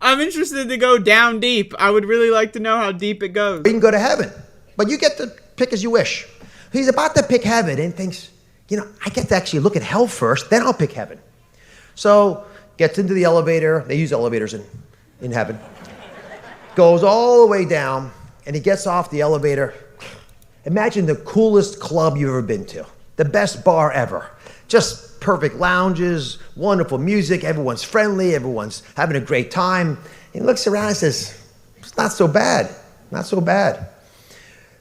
I'm interested to go down deep. I would really like to know how deep it goes. you can go to heaven, but you get to pick as you wish. He's about to pick heaven and thinks, I get to actually look at hell first, then I'll pick heaven. So gets into the elevator. They use elevators in heaven. Goes all the way down, and he gets off the elevator. Imagine the coolest club you've ever been to. The best bar ever. Just perfect lounges, wonderful music, everyone's friendly, everyone's having a great time. He looks around and says, it's not so bad, not so bad.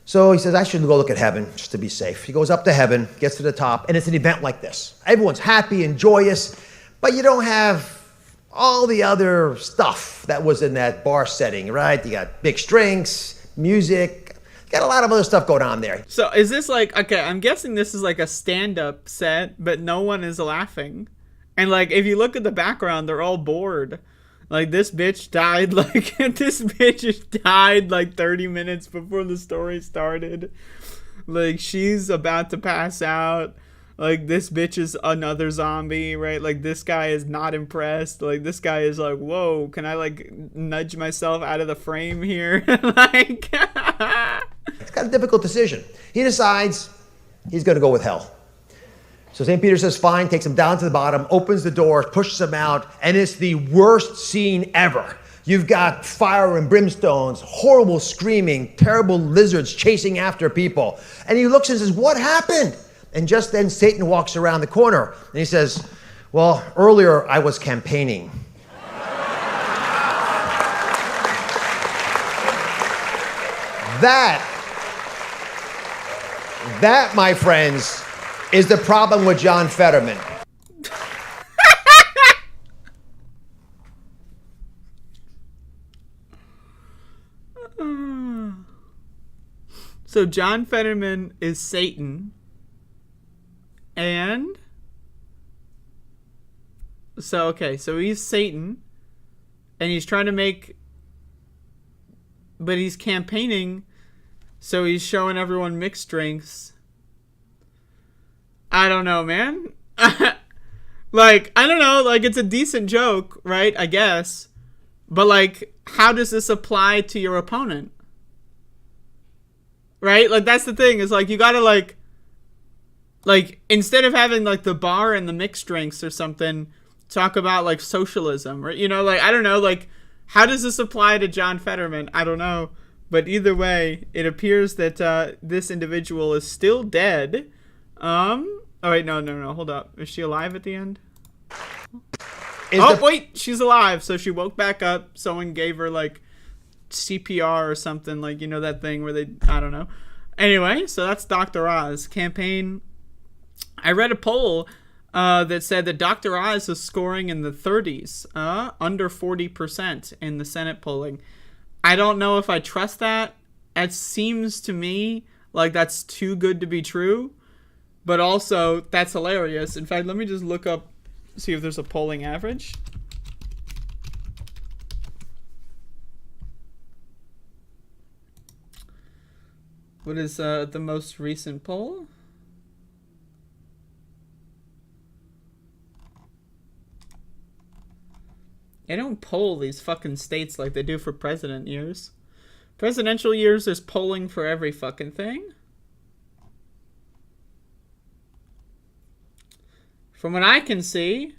So he says, I should go look at heaven just to be safe. He goes up to heaven, gets to the top, and it's an event like this. Everyone's happy and joyous, but you don't have all the other stuff that was in that bar setting, right? You got big drinks, music, got a lot of other stuff going on there. So is this like, okay, I'm guessing this is like a stand-up set, but no one is laughing. And like, if you look at the background, they're all bored. Like, this bitch died, like 30 minutes before the story started. Like, she's about to pass out. Like, this bitch is another zombie, right? Like, this guy is not impressed. Like, this guy is like, whoa, can I, like, nudge myself out of the frame here? Like, it's got a difficult decision. He decides he's going to go with hell. So St. Peter says, fine, takes him down to the bottom, opens the door, pushes him out, and it's the worst scene ever. You've got fire and brimstones, horrible screaming, terrible lizards chasing after people. And he looks and says, what happened? And just then Satan walks around the corner and he says, well, earlier I was campaigning. That, my friends, is the problem with John Fetterman. So John Fetterman is Satan. And so, okay, so he's Satan, and he's trying to but he's campaigning, so he's showing everyone mixed drinks. I don't know, man. Like, I don't know, like, it's a decent joke, right, I guess, but, like, how does this apply to your opponent? Right? Like, that's the thing, is, like, you gotta, like, instead of having, like, the bar and the mixed drinks or something, talk about, like, socialism, right? Like, I don't know, like, how does this apply to John Fetterman? I don't know. But either way, it appears that this individual is still dead. Oh, wait, no, hold up. Is she alive at the end? Wait, she's alive. So she woke back up. Someone gave her, like, CPR or something, like, that thing where they, I don't know. Anyway, so that's Dr. Oz. Campaign. I read a poll that said that Dr. Oz is scoring in the 30s, under 40% in the Senate polling. I don't know if I trust that. It seems to me like that's too good to be true, but also that's hilarious. In fact, let me just look up, see if there's a polling average. What is the most recent poll? They don't poll these fucking states like they do for president years. Presidential years, there's polling for every fucking thing. From what I can see.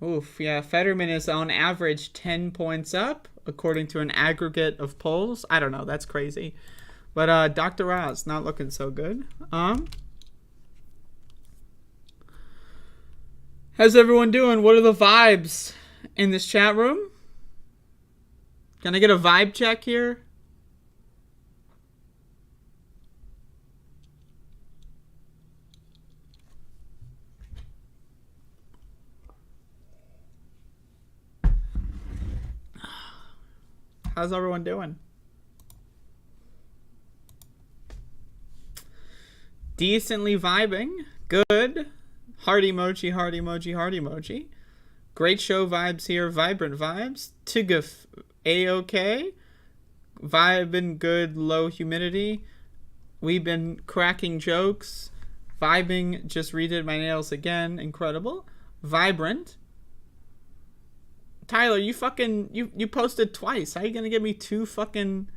Oof, yeah, Fetterman is on average 10 points up, according to an aggregate of polls. I don't know, that's crazy. But Dr. Oz, not looking so good. How's everyone doing? What are the vibes in this chat room? Can I get a vibe check here? How's everyone doing? Decently vibing. Good. Heart emoji, heart emoji, heart emoji. Great show vibes here. Vibrant vibes. Tiguf A-OK. Vibing good, low humidity. We've been cracking jokes. Vibing, just redid my nails again. Incredible. Vibrant. Tyler, you posted twice. How you gonna give me two fucking...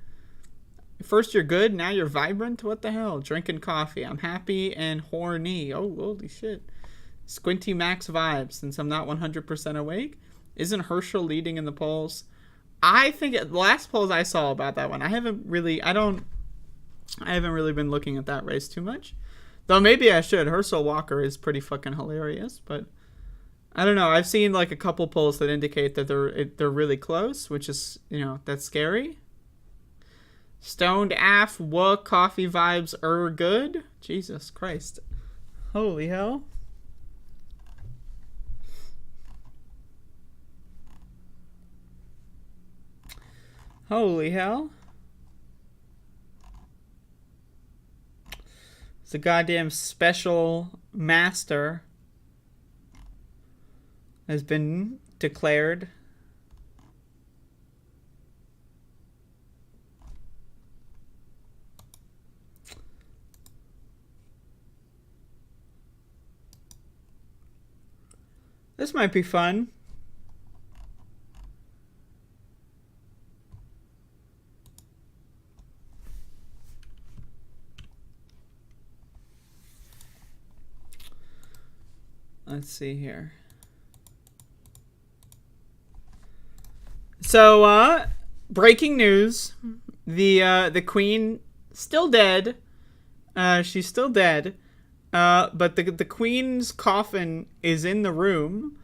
First you're good, now you're vibrant? What the hell? Drinking coffee. I'm happy and horny. Oh, holy shit. Squinty Max vibes, since I'm not 100% awake. Isn't Herschel leading in the polls? I think the last polls I saw about that one, I haven't really been looking at that race too much. Though maybe I should. Herschel Walker is pretty fucking hilarious, but I don't know. I've seen like a couple polls that indicate that they're really close, which is, that's scary. Stoned af, what coffee vibes are good? Jesus Christ. Holy hell. Holy hell. It's a goddamn special master has been declared. This might be fun. Let's see here. So, breaking news. The Queen still dead. She's still dead. But the Queen's coffin is in the room.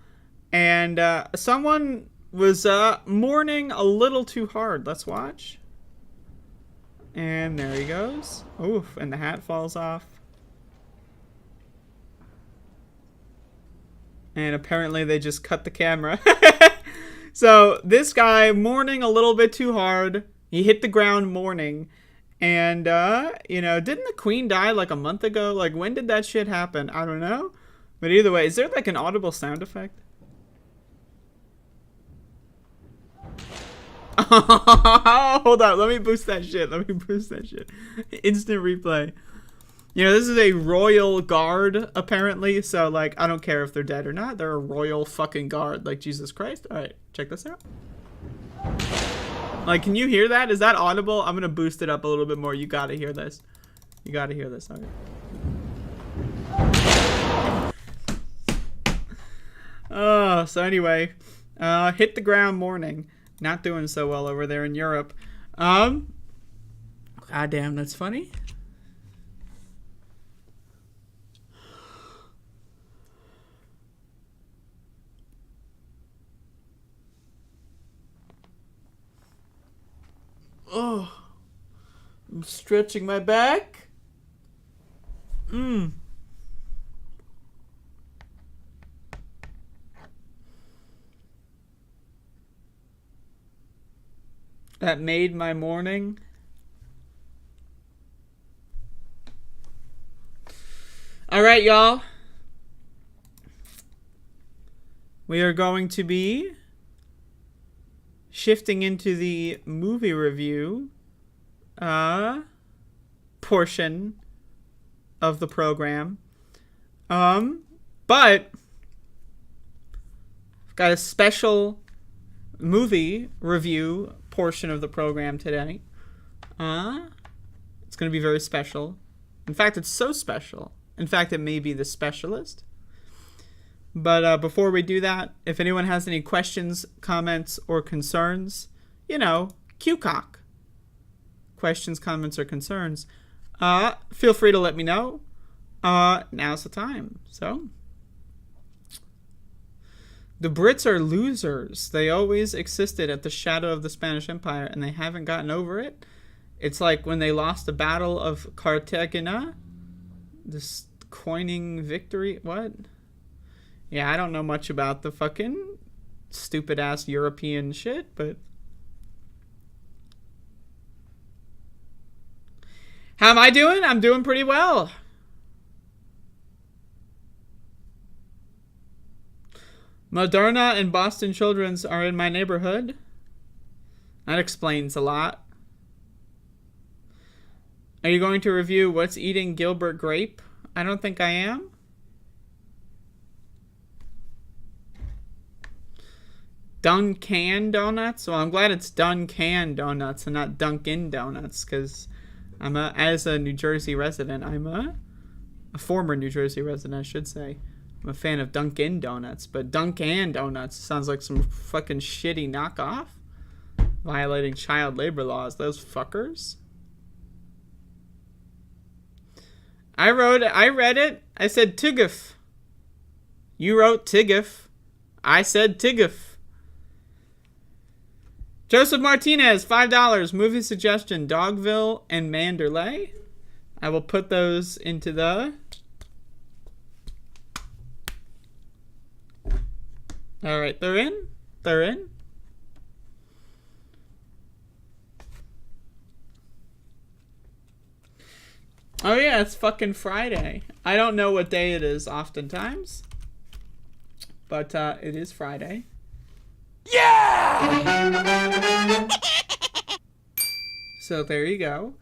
And someone was mourning a little too hard. Let's watch. And there he goes. Oof, and the hat falls off. And apparently they just cut the camera. So this guy mourning a little bit too hard. He hit the ground mourning. And, didn't the Queen die like a month ago? Like, when did that shit happen? I don't know. But either way, is there like an audible sound effect? Hold on, let me boost that shit. Instant replay. This is a royal guard, apparently. So, like, I don't care if they're dead or not. They're a royal fucking guard. Like, Jesus Christ. All right, check this out. Like, can you hear that? Is that audible? I'm going to boost it up a little bit more. You got to hear this. All right. So anyway, hit the ground mourning. Not doing so well over there in Europe. God damn, that's funny. Oh, I'm stretching my back. That made my morning. All right, y'all. We are going to be shifting into the movie review portion of the program. But got a special movie review portion of the program today. It's going to be very special. In fact, it's so special. In fact, it may be the specialist. But before we do that, if anyone has any questions, comments, or concerns, QCOC. Questions, comments, or concerns, feel free to let me know. Now's the time. So, the Brits are losers. They always existed at the shadow of the Spanish Empire, and they haven't gotten over it. It's like when they lost the Battle of Cartagena. This coining victory. What? Yeah, I don't know much about the fucking stupid-ass European shit, but... How am I doing? I'm doing pretty well. Moderna and Boston Children's are in my neighborhood. That explains a lot. Are you going to review What's Eating Gilbert Grape? I don't think I am. Duncan Donuts? Well, I'm glad it's Duncan Donuts and not Dunkin' Donuts, because as a New Jersey resident, I'm a former New Jersey resident, I should say. I'm a fan of Dunkin' Donuts, but Duncan Donuts sounds like some fucking shitty knockoff. Violating child labor laws, those fuckers. I read it. I said Tiggif. You wrote Tiggif. I said Tiggif. Joseph Martinez, $5. Movie suggestion, Dogville and Manderley. I will put those into the... Alright, they're in. They're in. Oh yeah, it's fucking Friday. I don't know what day it is oftentimes. But it is Friday. Yeah! So there you go.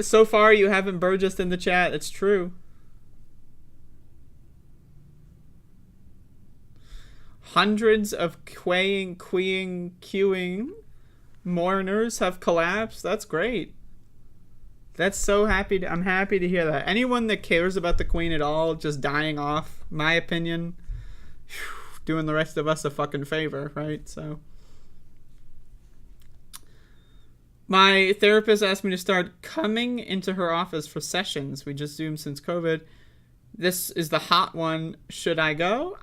So far you haven't Burgessed in the chat. It's true. Hundreds of queuing mourners have collapsed. That's great. That's so happy. I'm happy to hear that. Anyone that cares about the Queen at all just dying off, my opinion, doing the rest of us a fucking favor, right? So, my therapist asked me to start coming into her office for sessions. We just Zoomed since COVID. This is the hot one. Should I go?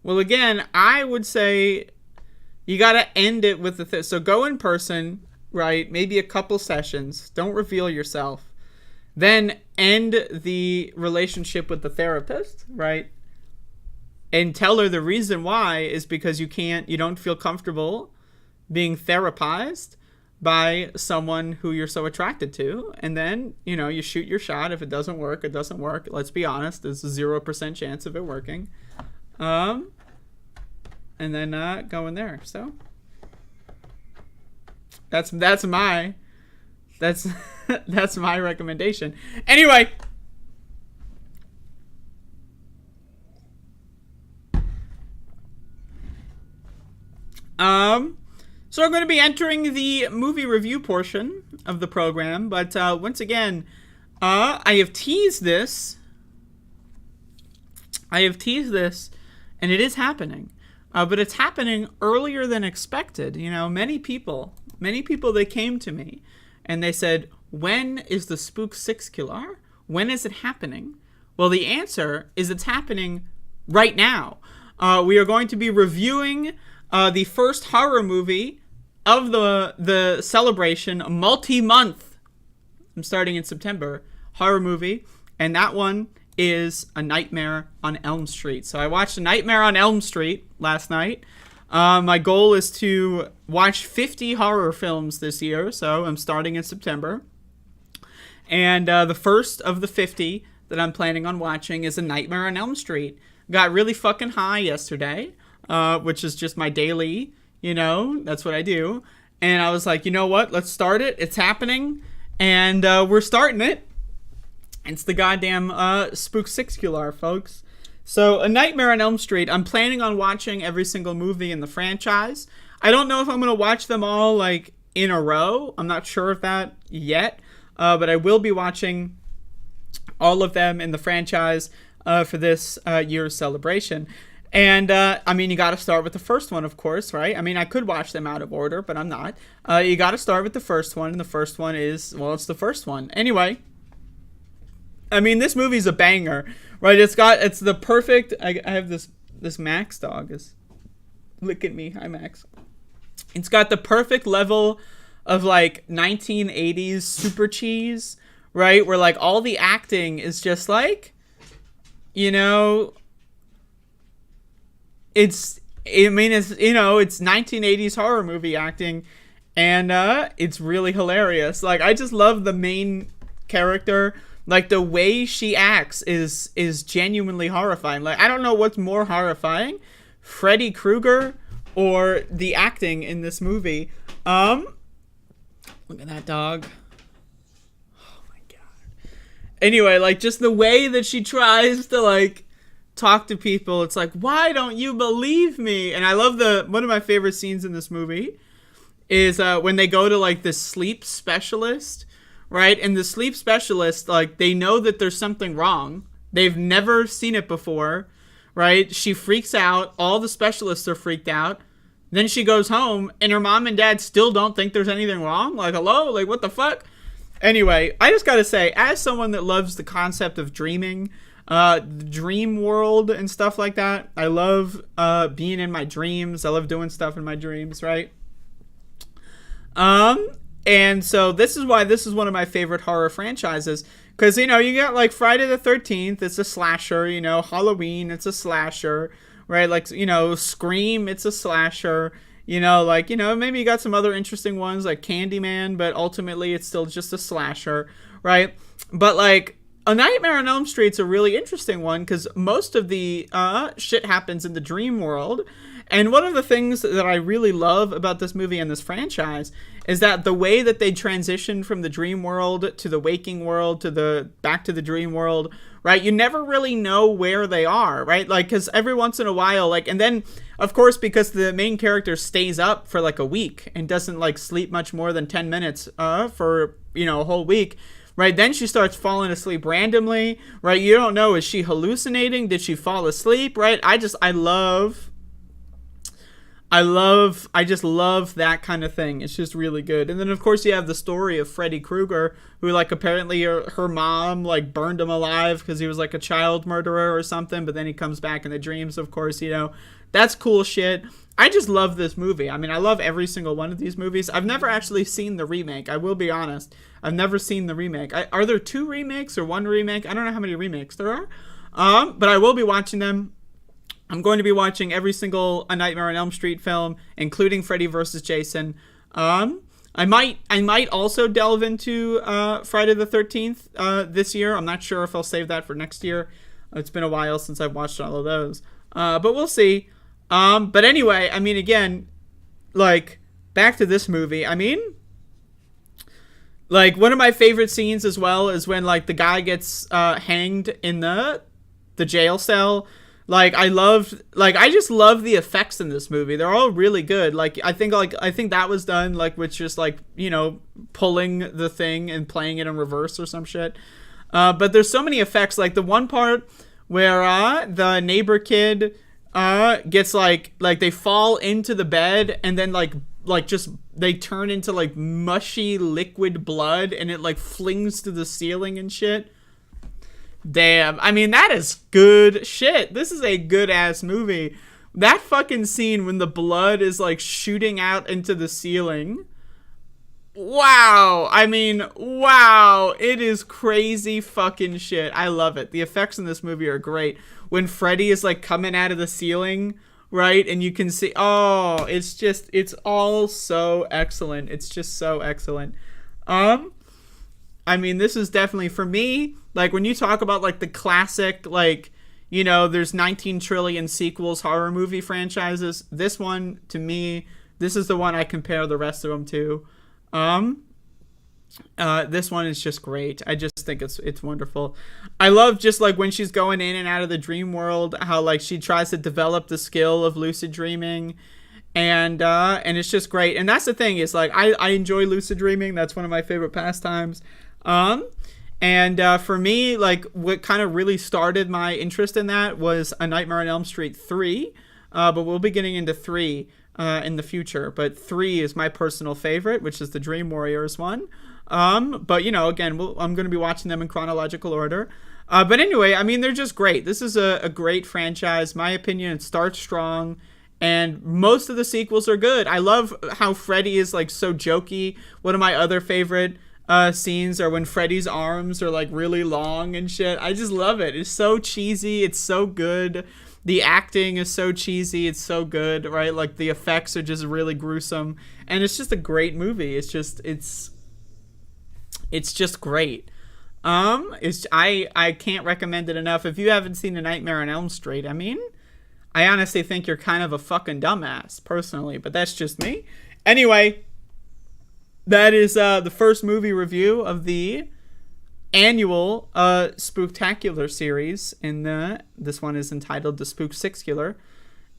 Well, again, I would say you got to end it with the so go in person, right? Maybe a couple sessions. Don't reveal yourself. Then end the relationship with the therapist, right? And tell her the reason why is because you don't feel comfortable being therapized by someone who you're so attracted to. And then, you shoot your shot. If it doesn't work, it doesn't work. Let's be honest. There's a 0% chance of it working. And then go in there. So that's my recommendation. Anyway, so I'm going to be entering the movie review portion of the program, but once again, I have teased this, and it is happening. But it's happening earlier than expected. Many people, they came to me and they said, when is the Spook 6 killer? When is it happening? Well, the answer is it's happening right now. We are going to be reviewing the first horror movie of the celebration, multi-month. I'm starting in September, horror movie. And that one is A Nightmare on Elm Street. So I watched A Nightmare on Elm Street last night. My goal is to watch 50 horror films this year, so I'm starting in September. And the first of the 50 that I'm planning on watching is A Nightmare on Elm Street. Got really fucking high yesterday, which is just my daily, that's what I do. And I was like, you know what? Let's start it. It's happening. And we're starting it. It's the goddamn Spook 6 killer, folks. So, A Nightmare on Elm Street, I'm planning on watching every single movie in the franchise. I don't know if I'm going to watch them all, like, in a row. I'm not sure of that yet. But I will be watching all of them in the franchise for this year's celebration. And, I mean, you got to start with the first one, of course, right? I mean, I could watch them out of order, but I'm not. You got to start with the first one, and the first one is, well, it's the first one. Anyway, I mean, this movie's a banger, right? It's the perfect, I have this Max dog is licking me. Hi, Max. It's got the perfect level of, like, 1980s super cheese, right? Where, like, all the acting is just, like, you know, it's 1980s horror movie acting, and it's really hilarious. Like, I just love the main character. Like, the way she acts is genuinely horrifying. Like, I don't know what's more horrifying, Freddy Krueger or the acting in this movie. Look at that dog. Oh my god. Anyway, like, just the way that she tries to, like, talk to people. It's like, why don't you believe me? And I love one of my favorite scenes in this movie is when they go to, like, the sleep specialist, right? And the sleep specialist, like, they know that there's something wrong. They've never seen it before, right? She freaks out. All the specialists are freaked out. Then she goes home, and her mom and dad still don't think there's anything wrong. Like, hello? Like, what the fuck? Anyway, I just gotta say, as someone that loves the concept of dreaming, dream world and stuff like that, I love being in my dreams. I love doing stuff in my dreams, right? And so this is why this is one of my favorite horror franchises. Because, you know, you got, like, Friday the 13th, it's a slasher. You know, Halloween, it's a slasher. Right, like, you know, Scream, it's a slasher. You know, like, you know, maybe you got some other interesting ones like Candyman, but ultimately it's still just a slasher, right? But, like, A Nightmare on Elm Street's a really interesting one because most of the shit happens in the dream world. And one of the things that I really love about this movie and this franchise is that the way that they transition from the dream world to the waking world to the back to the dream world, right? You never really know where they are, right? Like, because every once in a while, like, and then, of course, because the main character stays up for, like, a week and doesn't, like, sleep much more than 10 minutes for, you know, a whole week, right? Then she starts falling asleep randomly, right? You don't know, is she hallucinating? Did she fall asleep, right? I just love that kind of thing. It's just really good. And then, of course, you have the story of Freddy Krueger, who, like, apparently her mom, like, burned him alive because he was, like, a child murderer or something, but then he comes back in the dreams, of course, you know. That's cool shit. I just love this movie. I mean, I love every single one of these movies. I've never actually seen the remake. I will be honest. I've never seen the remake. Are there 2 remakes or 1 remake? I don't know how many remakes there are. But I will be watching them. I'm going to be watching every single A Nightmare on Elm Street film, including Freddy vs. Jason. I might also delve into Friday the 13th this year. I'm not sure if I'll save that for next year. It's been a while since I've watched all of those. But we'll see. But anyway, I mean, again, like, back to this movie. I mean, like, one of my favorite scenes as well is when, like, the guy gets hanged in the jail cell. Like, I just love the effects in this movie. They're all really good. Like, I think that was done, like, with just, like, you know, pulling the thing and playing it in reverse or some shit. But there's so many effects. Like, the one part where the neighbor kid gets, like, they fall into the bed and then, like, just, they turn into, like, mushy liquid blood and it, like, flings to the ceiling and shit. Damn, I mean, that is good shit. This is a good-ass movie. That fucking scene when the blood is, like, shooting out into the ceiling. Wow. I mean, wow. It is crazy fucking shit. I love it. The effects in this movie are great. When Freddy is, like, coming out of the ceiling, right? And you can see, oh, it's all so excellent. It's just so excellent. I mean, this is definitely, for me, like, when you talk about, like, the classic, like, you know, there's 19 trillion sequels horror movie franchises. This one, to me, this is the one I compare the rest of them to. This one is just great. I just think it's wonderful. I love just like when she's going in and out of the dream world, how like she tries to develop the skill of lucid dreaming, and it's just great. And that's the thing is like I enjoy lucid dreaming. That's one of my favorite pastimes. And for me, like what kind of really started my interest in that was A Nightmare on Elm Street 3. But we'll be getting into 3 in the future. But 3 is my personal favorite, which is the Dream Warriors one. But you know, again, I'm going to be watching them in chronological order. But anyway, I mean, they're just great. This is a great franchise. My opinion, it starts strong. And most of the sequels are good. I love how Freddy is like so jokey. One of my other favorite scenes are when Freddy's arms are like really long and shit. I just love it. It's so cheesy. It's so good. The acting is so cheesy. It's so good, right? Like the effects are just really gruesome. And it's just a great movie. It's just great. I can't recommend it enough. If you haven't seen A Nightmare on Elm Street, I mean, I honestly think you're kind of a fucking dumbass, personally, but that's just me. Anyway, that is the first movie review of the annual Spooktacular series. This one is entitled The Spook-Sixcular,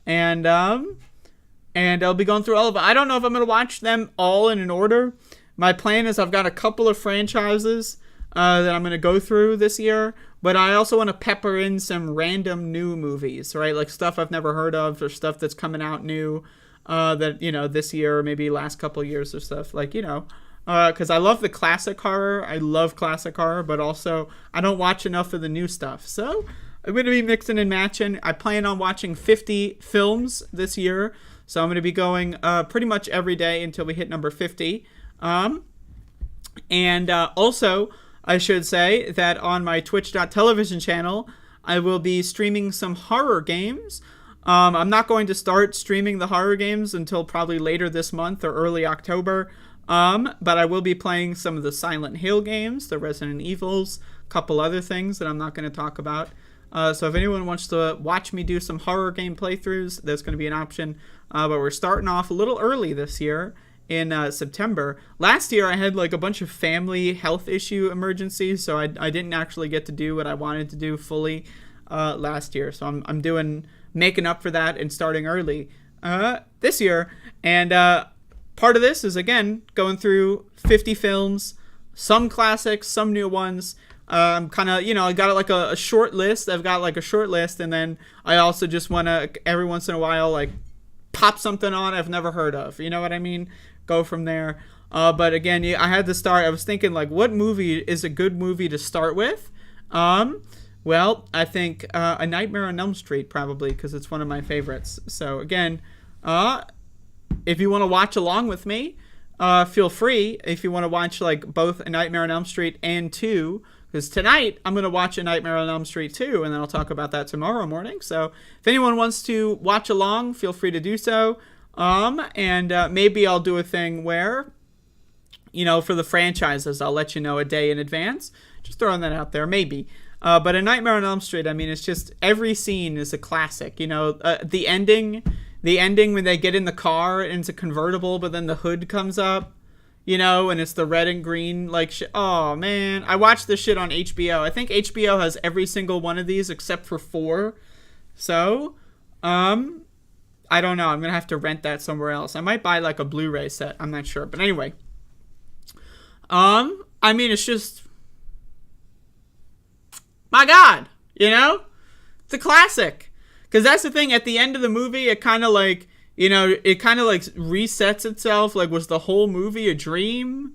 and I'll be going through all of them. I don't know if I'm going to watch them all in an order. My plan is I've got a couple of franchises that I'm going to go through this year, but I also want to pepper in some random new movies, right? Like stuff I've never heard of or stuff that's coming out new that, you know, this year or maybe last couple of years or stuff. Like, you know, because I love the classic horror. I love classic horror, but also I don't watch enough of the new stuff. So I'm going to be mixing and matching. I plan on watching 50 films this year. So I'm going to be going pretty much every day until we hit number 50. And also, I should say that on my twitch.tv channel, I will be streaming some horror games. I'm not going to start streaming the horror games until probably later this month or early October. But I will be playing some of the Silent Hill games, the Resident Evils, a couple other things that I'm not going to talk about. So if anyone wants to watch me do some horror game playthroughs, that's going to be an option. But we're starting off a little early this year in September. Last year I had like a bunch of family health issue emergencies, so I didn't actually get to do what I wanted to do fully last year. So I'm making up for that and starting early this year. And part of this is, again, going through 50 films, some classics, some new ones. Kind of, you know, I got like a short list. I've got like a short list, and then I also just want to every once in a while like pop something on I've never heard of. You know what I mean? Go from there. But again, I had to start. I was thinking like, what movie is a good movie to start with? Well, I think A Nightmare on Elm Street probably, because it's one of my favorites. So again, if you want to watch along with me, feel free. If you want to watch like both A Nightmare on Elm Street and 2, because tonight I'm going to watch A Nightmare on Elm Street 2, and then I'll talk about that tomorrow morning. So if anyone wants to watch along, feel free to do so. And maybe I'll do a thing where, you know, for the franchises, I'll let you know a day in advance. Just throwing that out there, maybe. But A Nightmare on Elm Street, I mean, it's just every scene is a classic. You know, the ending when they get in the car and it's a convertible, but then the hood comes up, you know, and it's the red and green, like, shit. Oh, man. I watched this shit on HBO. I think HBO has every single one of these except for 4. So, I don't know. I'm going to have to rent that somewhere else. I might buy, like, a Blu-ray set. I'm not sure. But anyway. I mean, it's just... my God. You know? It's a classic. Because that's the thing. At the end of the movie, it kind of, like... you know, it kind of, like, resets itself. Like, was the whole movie a dream?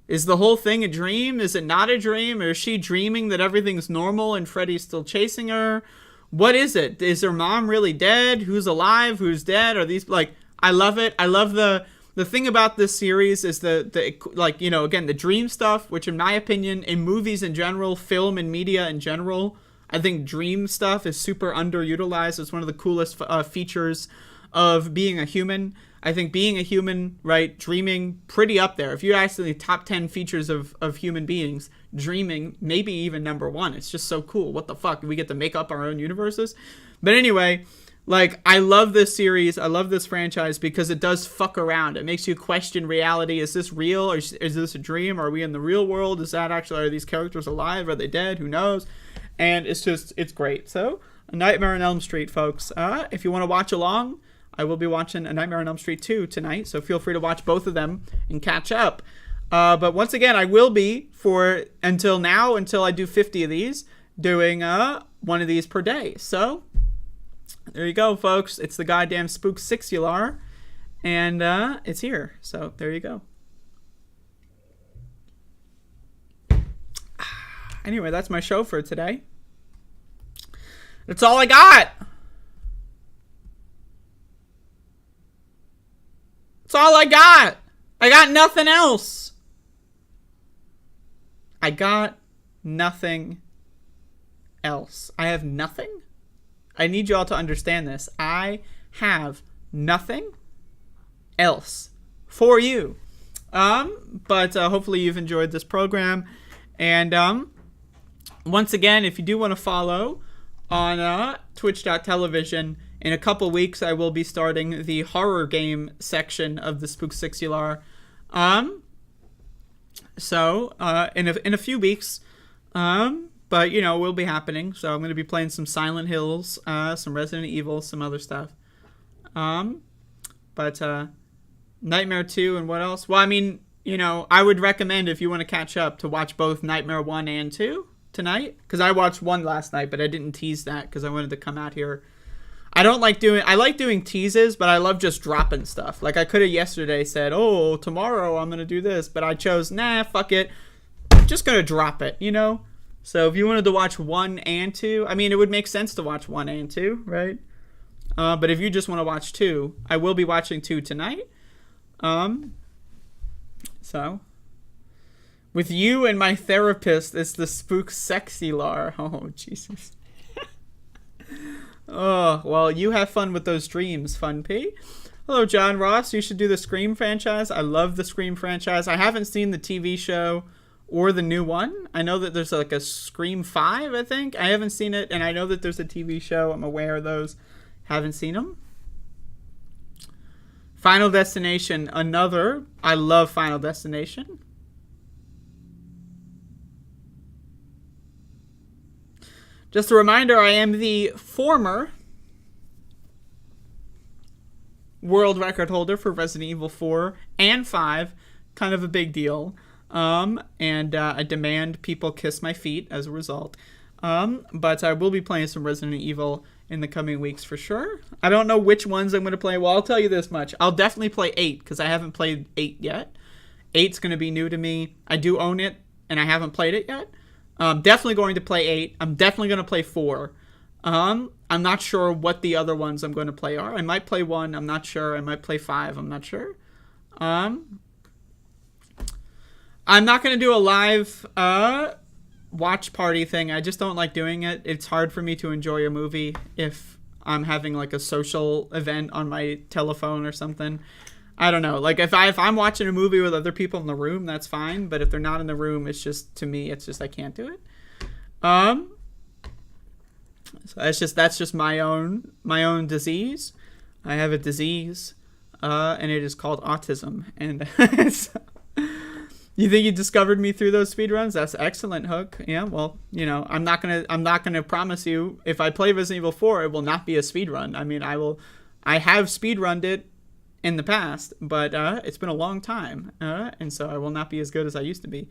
Is the whole thing a dream? Is it not a dream? Or is she dreaming that everything's normal and Freddy's still chasing her? What is it? Is her mom really dead? Who's alive? Who's dead? Are these, like, I love it. I love the thing about this series is the like, you know, again, the dream stuff, which in my opinion, in movies in general, film and media in general, I think dream stuff is super underutilized. It's one of the coolest features of being a human. I think being a human, right, dreaming, pretty up there. If you ask the top 10 features of human beings, dreaming, maybe even number 1. It's just so cool. What the fuck? We get to make up our own universes. But anyway, Like, I love this series. I love this franchise because it does fuck around. It makes you question reality. Is this real? Or is this a dream? Are we in the real world? Are these characters alive? Are they dead? Who knows? And it's great. So, A Nightmare on Elm Street, folks. If you want to watch along, I will be watching A Nightmare on Elm Street 2 tonight. So feel free to watch both of them and catch up. But once again, I will be, until I do 50 of these, doing one of these per day. So there you go, folks. It's the goddamn Spook-Sixular, and it's here. So there you go. Anyway, that's my show for today. That's all I got. That's all I got. I got nothing else. I got nothing else. I have nothing. I need you all to understand this. I have nothing else for you. But hopefully you've enjoyed this program. And once again, if you do want to follow on twitch.tv, in a couple weeks I will be starting the horror game section of the Spook-Sixular. So in a few weeks, but you know, will be happening. So I'm going to be playing some Silent Hills, some Resident Evil, some other stuff. But Nightmare 2 and what else? Well, I mean, you know, I would recommend, if you want to catch up, to watch both Nightmare 1 and 2 tonight, because I watched 1 last night, but I didn't tease that because I wanted to come out here. I like doing teases, but I love just dropping stuff. Like, I could have yesterday said, oh, tomorrow I'm going to do this, but I chose, nah, fuck it. I'm just going to drop it, you know? So if you wanted to watch 1 and 2, I mean, it would make sense to watch 1 and 2, right? But if you just want to watch 2, I will be watching 2 tonight. So, with you and my therapist, it's the Spook-Sixular. Oh, Jesus. Oh, well, you have fun with those dreams, Fun P. Hello, John Ross. You should do the Scream franchise. I love the Scream franchise. I haven't seen the TV show or the new one. I know that there's like a Scream 5, I think. I haven't seen it, and I know that there's a TV show. I'm aware of those. Haven't seen them. Final Destination, another. I love Final Destination. Just a reminder, I am the former world record holder for Resident Evil 4 and 5. Kind of a big deal. And I demand people kiss my feet as a result. But I will be playing some Resident Evil in the coming weeks for sure. I don't know which ones I'm going to play. Well, I'll tell you this much. I'll definitely play 8 because I haven't played 8 yet. 8's going to be new to me. I do own it, and I haven't played it yet. I'm definitely going to play 8. I'm definitely going to play 4. I'm not sure what the other ones I'm going to play are. I might play 1. I'm not sure. I might play 5. I'm not sure. I'm not going to do a live watch party thing. I just don't like doing it. It's hard for me to enjoy a movie if I'm having like a social event on my telephone or something. I don't know. Like if I'm watching a movie with other people in the room, that's fine. But if they're not in the room, it's just, to me, it's just I can't do it. So that's just my own disease. I have a disease, and it is called autism. And you think you discovered me through those speedruns? That's excellent, Hook. Yeah, well, you know, I'm not gonna promise you if I play Resident Evil 4, it will not be a speedrun. I mean, I have speedrunned it in the past, but it's been a long time, and so I will not be as good as I used to be.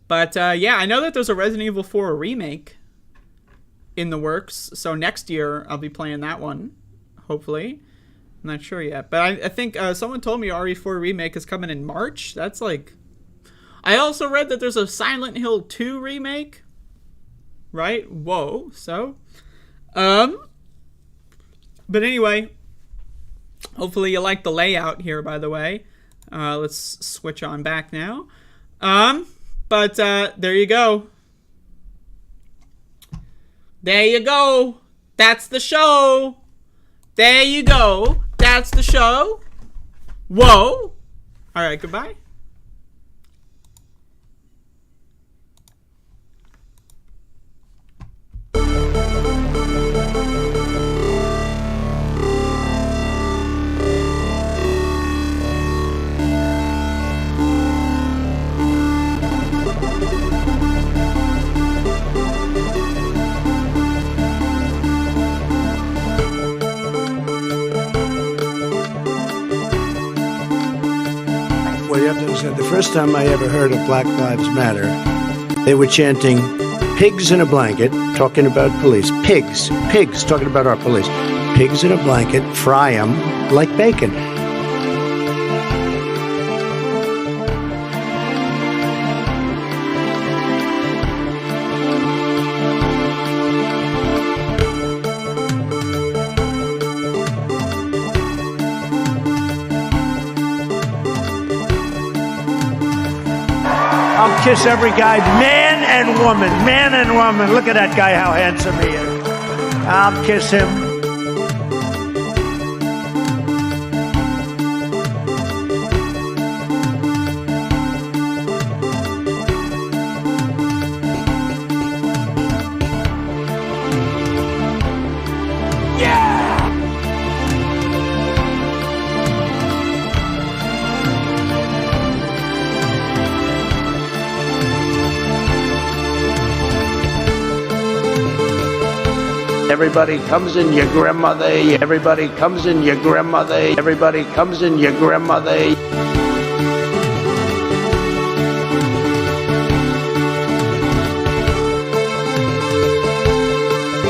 But yeah, I know that there's a Resident Evil 4 remake in the works, so next year I'll be playing that one, hopefully. I'm not sure yet, but I think someone told me RE4 remake is coming in March. That's like... I also read that there's a Silent Hill 2 remake, right? Whoa, so... But anyway, hopefully you like the layout here, by the way. Let's switch on back now. But there you go. There you go. That's the show. There you go. That's the show. Whoa. All right, goodbye. Well, you have to understand, the first time I ever heard of Black Lives Matter, they were chanting pigs in a blanket, talking about police. Pigs, talking about our police. Pigs in a blanket, fry them like bacon. I'll kiss every guy, man and woman, man and woman. Look at that guy, how handsome he is. I'll kiss him. Everybody comes in your grandmother. Everybody comes in your grandmother. Everybody comes in your grandmother.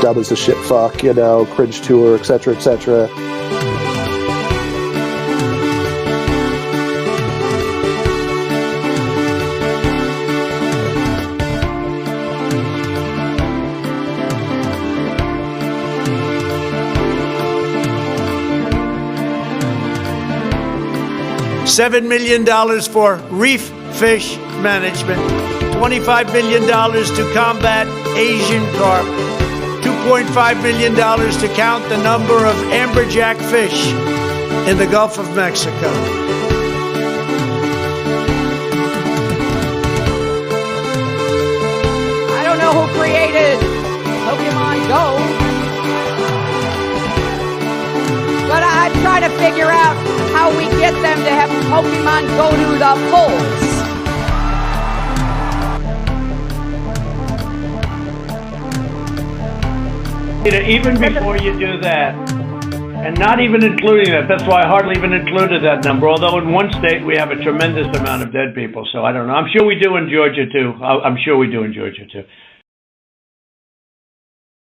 Dub is a shit fuck, you know, cringe tour, etc., etc. $7 million for reef fish management, $25 million to combat Asian carp, $2.5 million to count the number of amberjack fish in the Gulf of Mexico. I don't know who created Pokemon Go, but I'm trying to figure out how we get them to have Pokemon go to the polls. Even before you do that, and not even including that, that's why I hardly even included that number, although in one state we have a tremendous amount of dead people, so I don't know. I'm sure we do in Georgia too. I'm sure we do in Georgia too.